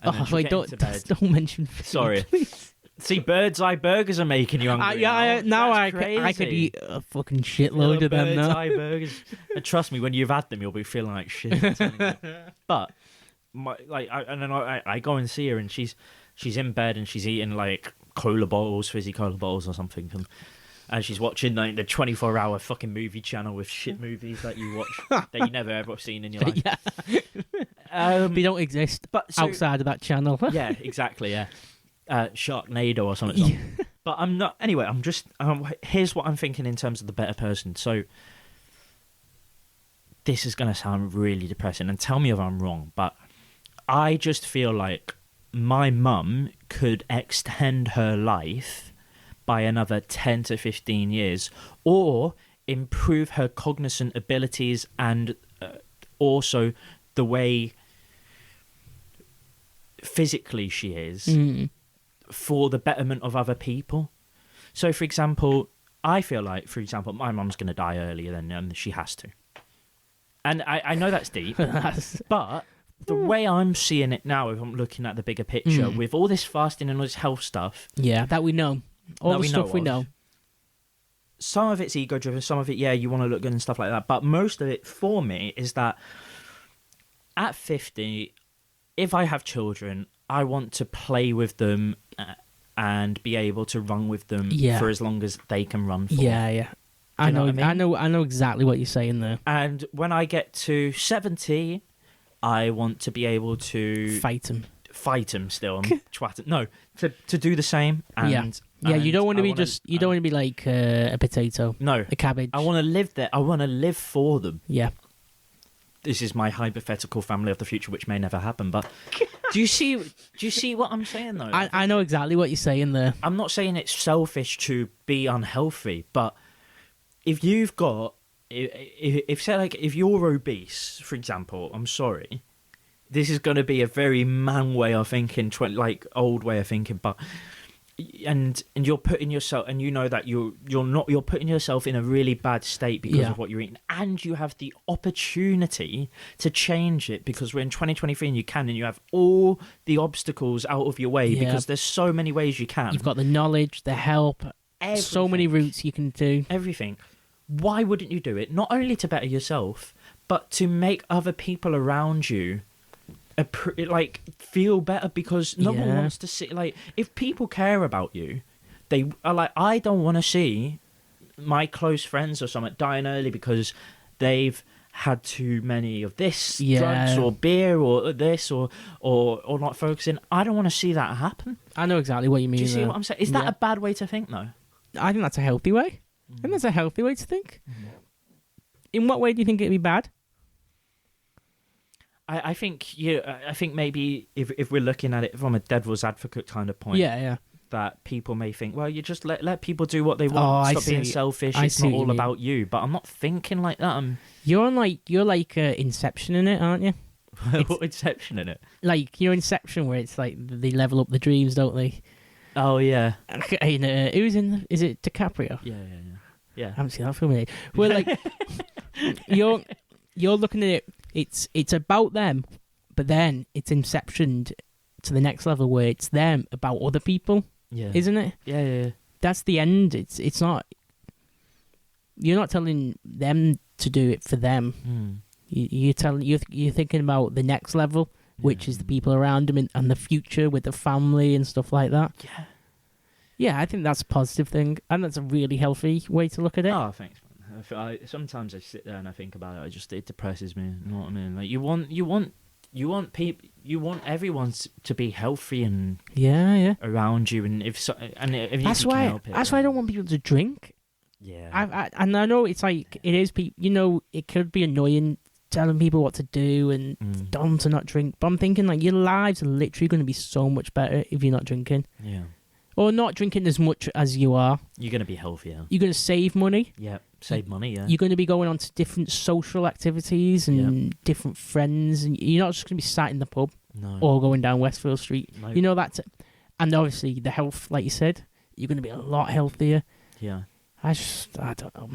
And then she'll get into bed. Don't mention food, Sorry. please. See, bird's eye burgers are making you hungry. Now I could eat a fucking shitload of them now. Bird's eye burgers. And trust me, when you've had them, you'll be feeling like shit. I'm telling you. But I go and see her, and she's in bed and she's eating like fizzy cola bottles or something, and she's watching like the 24-hour fucking movie channel with shit movies that you watch that you never ever seen in your life. They don't exist outside of that channel. Yeah, exactly. Yeah, Sharknado or something. But I'm not. Anyway, I'm just. Here's what I'm thinking in terms of the better person. So this is going to sound really depressing, and tell me if I'm wrong, but I just feel like my mum could extend her life by another 10 to 15 years, or improve her cognizant abilities and also the way physically she is for the betterment of other people. So, for example, I feel like, my mum's going to die earlier than she has to. And I know that's deep, but the way I'm seeing it now, if I'm looking at the bigger picture, with all this fasting and all this health stuff... Yeah, that we know. All the stuff we know. Some of it's ego-driven, some of it, you want to look good and stuff like that. But most of it, for me, is that at 50, if I have children, I want to play with them and be able to run with them for as long as they can run for. Yeah. I know exactly what you're saying there. And when I get to 70, I want to be able to fight him still. To do the same. And, you don't want to be you don't want to be like a potato. No, a cabbage. I want to live there. I want to live for them. Yeah. This is my hypothetical family of the future, which may never happen. But do you see what I'm saying though? I know exactly what you're saying there. I'm not saying it's selfish to be unhealthy, but if you've got, if you're obese, for example, I'm sorry, this is going to be a very man way of thinking, old way of thinking, but and you're putting yourself, and you know that you're putting yourself in a really bad state because of what you're eating, and you have the opportunity to change it because we're in 2023 and you can, and you have all the obstacles out of your way because there's so many ways you can. You've got the knowledge, the help, so many routes you can do. Everything. Why wouldn't you do it? Not only to better yourself, but to make other people around you feel better, because no one wants to see, if people care about you, they are like, I don't want to see my close friends or something dying early because they've had too many of this drugs or beer or this or not focusing. I don't want to see that happen. I know exactly what you mean. Do you see what I'm saying? Is that a bad way to think though? I think that's a healthy way. I think that's a healthy way to think. In what way do you think it'd be bad? I think maybe if we're looking at it from a devil's advocate kind of point, that people may think, well, you just let people do what they want. Stop being selfish. It's not all about you. But I'm not thinking like that. You're like Inception in it, aren't you? What Inception in it? Like Inception, where it's like they level up the dreams, don't they? Oh yeah. Who's in? Is it DiCaprio? Yeah. I haven't seen that film yet. Well, like you're looking at it. It's about them, but then it's inceptioned to the next level where it's them about other people. Yeah. Isn't it? Yeah. That's the end. It's not. You're not telling them to do it for them. You're thinking about the next level, which is the people around them and the future with the family and stuff like that. Yeah. Yeah, I think that's a positive thing, and that's a really healthy way to look at it. Oh, thanks, man. Sometimes I sit there and I think about it. It depresses me. You know what I mean? Like you want people, you want everyone to be healthy and Yeah. around you, and if you That's can why. help it, That's why I don't want people to drink. Yeah. And I know it's like it is. It could be annoying telling people what to do and tell them to not drink. But I'm thinking like your lives are literally going to be so much better if you're not drinking. Yeah. Or not drinking as much as you are. You're gonna be healthier. You're going to save money. Yeah. Save money. Yeah. You're going to be going on to different social activities and different friends, and you're not just going to be sat in the pub or going down Westfield Street. No. You know that, and obviously the health, like you said, you're going to be a lot healthier. Yeah. I don't know.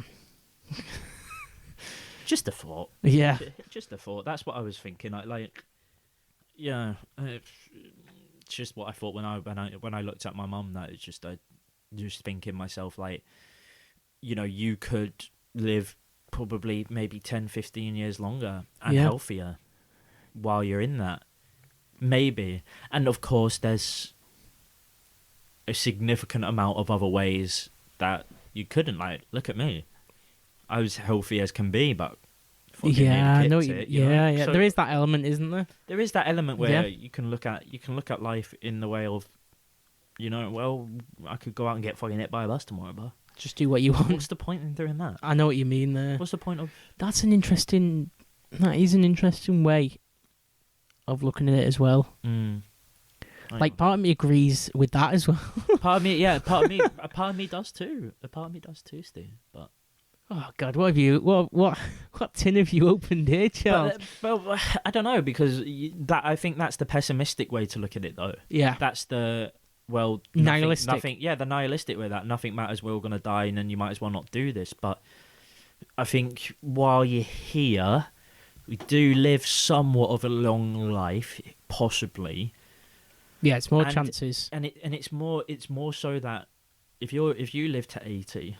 Just a thought. Yeah. Just a thought. That's what I was thinking. It's just what I thought when I looked at my mum. That it's just just thinking myself like, you could live probably maybe 10, 15 years longer and healthier while you're in that. Maybe. And of course, there's a significant amount of other ways that you couldn't. Like, look at me. I was healthy as can be, but I know. So there is that element, isn't there? There is that element where you can look at life in the way of, well, I could go out and get fucking hit by a bus tomorrow, but just do what you want. What's the point in doing that? I know what you mean there. What's the point of? That is an interesting way of looking at it as well. Like, part of me agrees with that as well. Part of me does too. A part of me does too, Steve. But oh God, what tin have you opened here, Charles? But I don't know, because I think that's the pessimistic way to look at it, though. Yeah, that's the nihilistic. The nihilistic way, that nothing matters. We're all gonna die, and then you might as well not do this. But I think while you're here, we do live somewhat of a long life, possibly. Yeah, it's more chances, and it's more so that if you live to 80,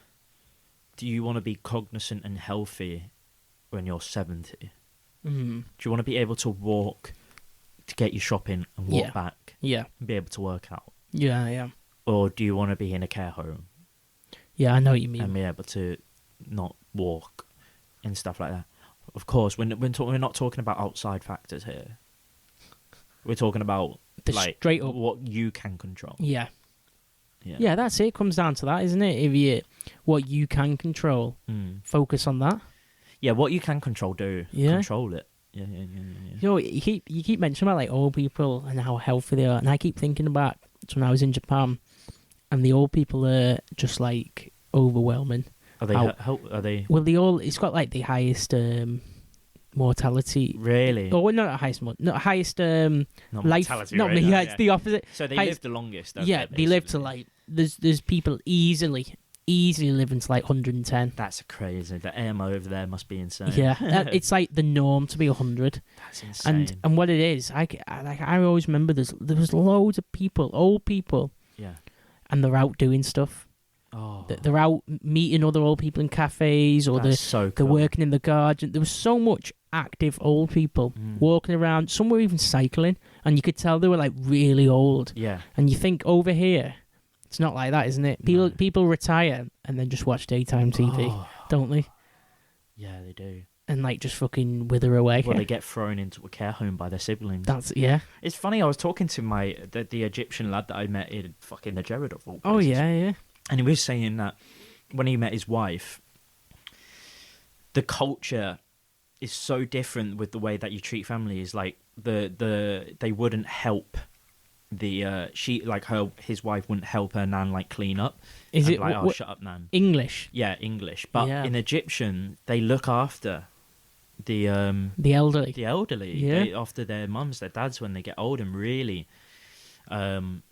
do you want to be cognizant and healthy when you're 70? Do you want to be able to walk to get your shopping and walk back? Yeah, and be able to work out. Yeah. Or do you want to be in a care home? Yeah, I know what you mean. And be able to not walk and stuff like that. Of course, we're not talking about outside factors here. We're talking about straight up what you can control. Yeah, that's it. It comes down to that, isn't it? What you can control, focus on that. Yeah, what you can control, control it. Yeah. You keep mentioning about like old people and how healthy they are, and I keep thinking about when I was in Japan, and the old people are just like overwhelming. Are they? Well, it's got like the highest mortality. Really? Oh, not the highest. Not highest life. Mortality. Not right? yeah, it's the opposite. So they live the longest. They live to like. There's people easily living to like 110. That's crazy. The AMO over there must be insane. Yeah, it's like the norm to be 100. That's insane. And what it is, I always remember there was loads of people, old people. Yeah. And they're out doing stuff. Oh. They're out meeting other old people in cafes, or they're working in the garden. There was so much active old people walking around. Some were even cycling, and you could tell they were like really old. Yeah. And you think over here, it's not like that, isn't it? People retire and then just watch daytime TV, don't they? Yeah, they do. And like just fucking wither away. Well, they get thrown into a care home by their siblings. Yeah. It's funny. I was talking to the Egyptian lad that I met in fucking the Gerrard of all places. Oh yeah. And he was saying that when he met his wife, the culture is so different with the way that you treat families. Like they wouldn't help his wife wouldn't help her nan like clean up. Is it like, shut up, nan? English? Yeah, English. But in Egyptian, they look after the elderly. The elderly. Yeah. They, after their mums, their dads, when they get old, and really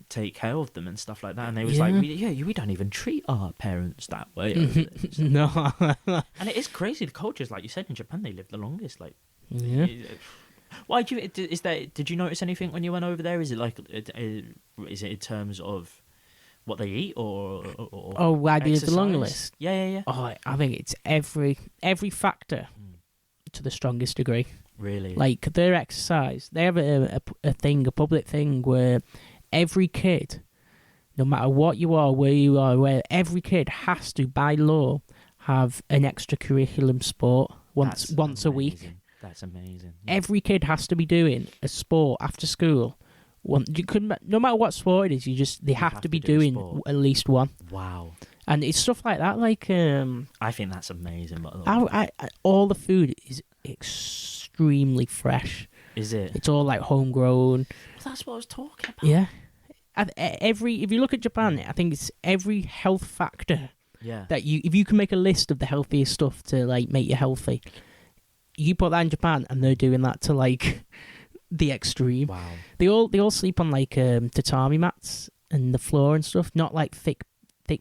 take care of them and stuff like that. And they was like, we don't even treat our parents that way. No. And it is crazy. The cultures, like you said, in Japan, they live the longest. Like, yeah. Why did you notice anything when you went over there? Is it like, is it in terms of what they eat or why do you have the long list? Yeah. Oh, I think it's every factor to the strongest degree. Really? Like their exercise, they have a public thing where every kid no matter what you are, where you are, where every kid has to, by law, have an extracurriculum sport once a week. That's amazing. Every kid has to be doing a sport after school. No matter what sport it is, they have to be doing at least one. Wow. And it's stuff like that. Like I think that's amazing. By the way. All the food is extremely fresh. Is it? It's all like homegrown. That's what I was talking about. Yeah. If you look at Japan, I think it's every health factor. Yeah. That if you can make a list of the healthiest stuff to like make you healthy, you put that in Japan, and they're doing that to like the extreme. Wow. They all sleep on like tatami mats and the floor and stuff, not like thick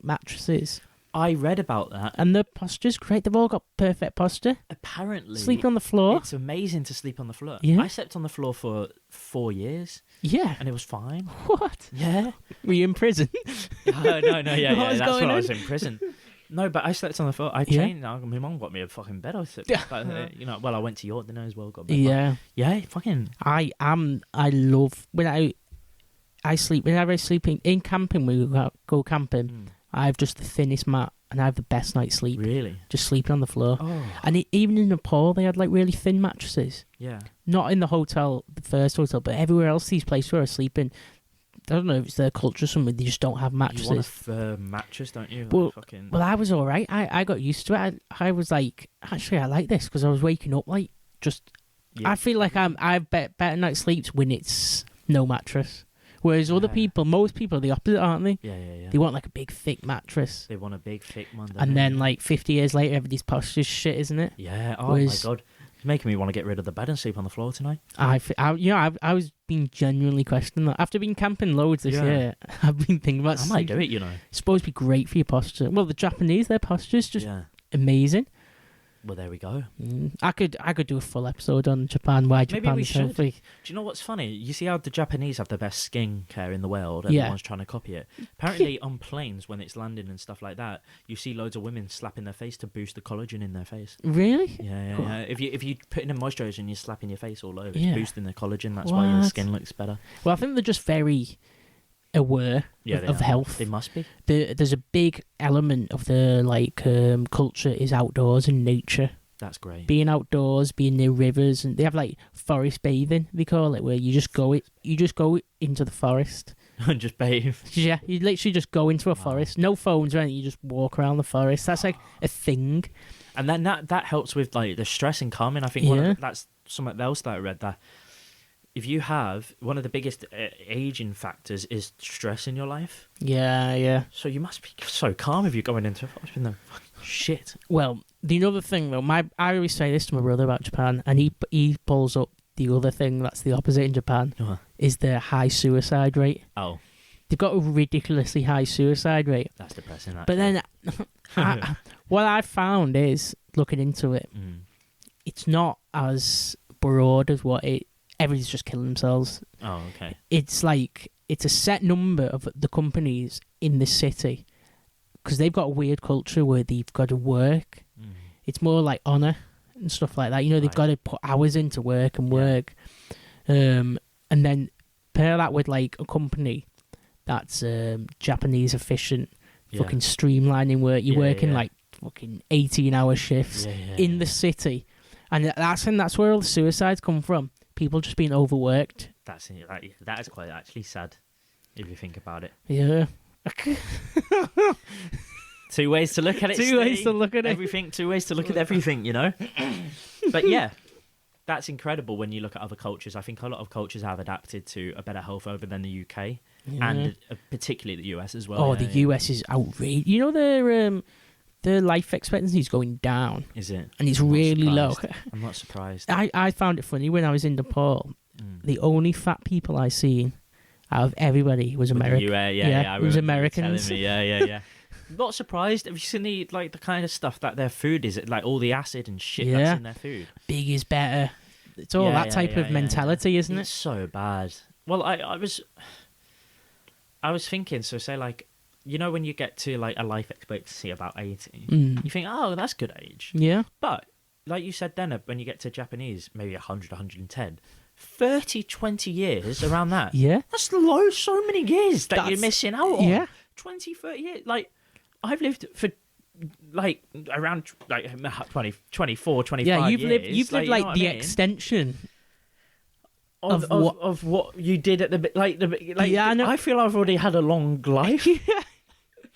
mattresses. I read about that. And their posture's great. They've all got perfect posture. Apparently, sleeping on the floor. It's amazing to sleep on the floor. Yeah. I slept on the floor for 4 years. Yeah. And it was fine. What? Yeah. Were you in prison? No, yeah. What was That's going when I on? was in prison. No, but I slept on the floor. I changed. My mum got me a fucking bed. I slept. I went to York then as well. Got a bed. Yeah. Yeah, fucking. I love when I sleep. Whenever I sleep in camping, when we go camping, I have just the thinnest mat, and I have the best night's sleep. Really? Just sleeping on the floor. Oh. And even in Nepal, they had like really thin mattresses. Yeah. Not in the first hotel, but everywhere else, these places where I was sleeping, I don't know if it's their culture or something, they just don't have mattresses. You want a firm mattress, don't you? Well, fucking... well, I was all right. I got used to it. I was like, actually, I like this, because I was waking up like just... Yeah. I feel like I've better night's sleeps when it's no mattress. Whereas other people, most people are the opposite, aren't they? Yeah. They want like a big, thick mattress. They want a big, thick one. And then like 50 years later, everybody's posture's shit, isn't it? Yeah. Oh my God. It's making me want to get rid of the bed and sleep on the floor tonight. I was being genuinely questioning that. After being camping loads this year, I've been thinking about I might do it, It's supposed to be great for your posture. Well, the Japanese, their posture's just amazing. Well, there we go. I could do a full episode on Japan. Why Japan's Maybe we should. healthy. Do you know what's funny? You see how the Japanese have the best skin care in the world? Everyone's trying to copy it. Apparently, on planes, when it's landing and stuff like that, you see loads of women slapping their face to boost the collagen in their face. Really? Yeah. If you put in a moisturiser and you're slapping your face all over, it's boosting the collagen. That's why your skin looks better. Well, I think they're just very aware of health. They must be. There's a big element of the culture is outdoors and nature. That's great. Being outdoors, being near rivers, and they have like forest bathing, they call it, where you just go into the forest and just bathe. Yeah, you literally just go into a forest, no phones or anything. You just walk around the forest. That's like a thing. And then that helps with like the stress and calming. I think that's something else that I read, that if you have one of the biggest aging factors is stress in your life. Yeah. So you must be so calm if you're going into fucking shit. Well, the other thing though, I always say this to my brother about Japan, and he pulls up the other thing that's the opposite in Japan is the high suicide rate. Oh, they've got a ridiculously high suicide rate. That's depressing. Actually. But then, what I found is looking into it, it's not as broad as what everybody's just killing themselves. Oh, okay. It's like it's a set number of the companies in the city, because they've got a weird culture where they've got to work. It's more like honour and stuff like that. They've got to put hours into work and work. And then pair that with like a company that's Japanese efficient, fucking streamlining work. You're working like fucking 18-hour shifts in the city. And that's where all the suicides come from. People just being overworked. That is quite actually sad, if you think about it. Yeah. Two ways to look at it. Two ways to look at it. Everything. Two ways to look at everything. But yeah, that's incredible when you look at other cultures. I think a lot of cultures have adapted to a better health over than the UK, and particularly the US as well. Oh, the US is outrageous. Their life expectancy is going down. Is it? And it's really low. I'm not surprised. I found it funny when I was in Nepal. The only fat people I seen out of everybody was American. It was Americans. Yeah. Not surprised. Have you seen the kind of stuff that their food is? Like all the acid and shit that's in their food. Big is better. It's all that type of mentality, isn't it? It's so bad. Well, I was thinking. So say like, when you get to like a life expectancy about 80, you think, oh, that's good age. Yeah. But like you said then, when you get to Japanese, maybe 100, 110, 30, 20 years around that. Yeah. That's so many years that you're missing out on. Yeah. 20, 30 years. Like, I've lived for, like, around, like, 20, 24, 25 Yeah, years. you've lived, like, you know the what I mean? extension of what you did at the Yeah, I know. I feel I've already had a long life.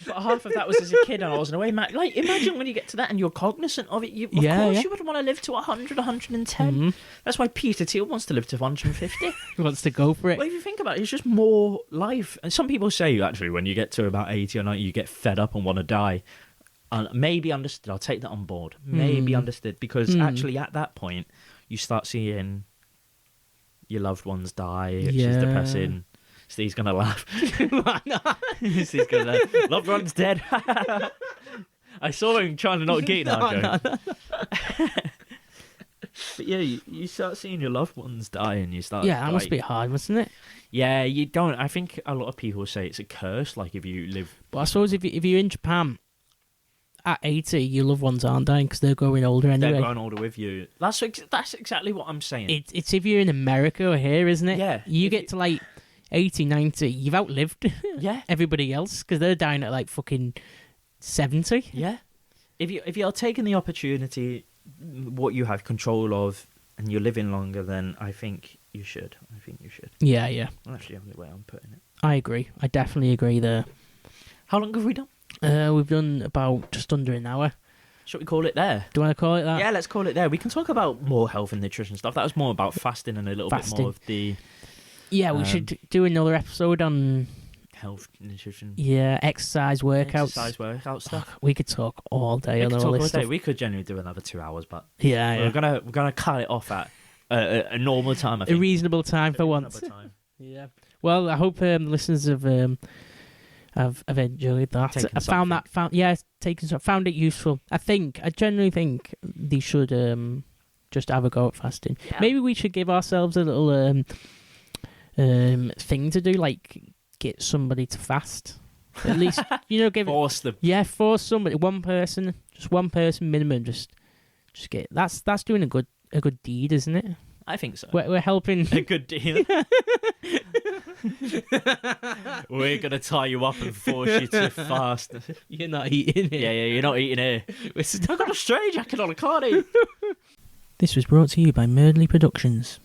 But half of that was as a kid and I wasn't away. Like, imagine when you get to that and you're cognizant of it. Of course you would want to live to 100, 110. Mm-hmm. That's why Peter Thiel wants to live to 150. He wants to go for it. Well, if you think about it, it's just more life. And some people say, actually, when you get to about 80 or 90, you get fed up and want to die. And maybe understood. I'll take that on board. Maybe understood. Because actually, at that point, you start seeing your loved ones die, which is depressing. Steve's going to laugh. Steve's going to loved one's dead. I saw him trying to not get that joke. But yeah, you start seeing your loved ones die and you start... Yeah, that must be hard, mustn't it? Yeah, you don't... I think a lot of people say it's a curse, like if you live... But I suppose if you're in Japan at 80, your loved ones aren't dying because they're growing older anyway. They're growing older with you. That's exactly what I'm saying. It's if you're in America or here, isn't it? Yeah. You get to like 80, 90, you've outlived everybody else because they're dying at like fucking 70. Yeah. If you're taking the opportunity, what you have control of, and you're living longer, then I think you should. Yeah. That's actually the way I'm putting it. I agree. I definitely agree there. How long have we done? We've done about just under an hour. Should we call it there? Do you want to call it that? Yeah, let's call it there. We can talk about more health and nutrition stuff. That was more about fasting and a little bit more of the... Yeah, we should do another episode on... health, nutrition. Yeah, exercise, workout stuff. We could talk all day on all this stuff. We could genuinely do another 2 hours, but we're gonna cut it off at a normal time. I think. A reasonable time for once. Yeah. Well, I hope the listeners have enjoyed that. I found it useful. I genuinely think they should just have a go at fasting. Yeah. Maybe we should give ourselves a little thing to do, like get somebody to fast. At least, force them. Yeah, force somebody, one person minimum. Just get that's doing a good deed, isn't it? I think so. We're helping a good deed. We're gonna tie you up and force you to fast. You're not eating here. Yeah, you're not eating here. I got a straight jacket on, I can't eat. This was brought to you by Merdley Productions.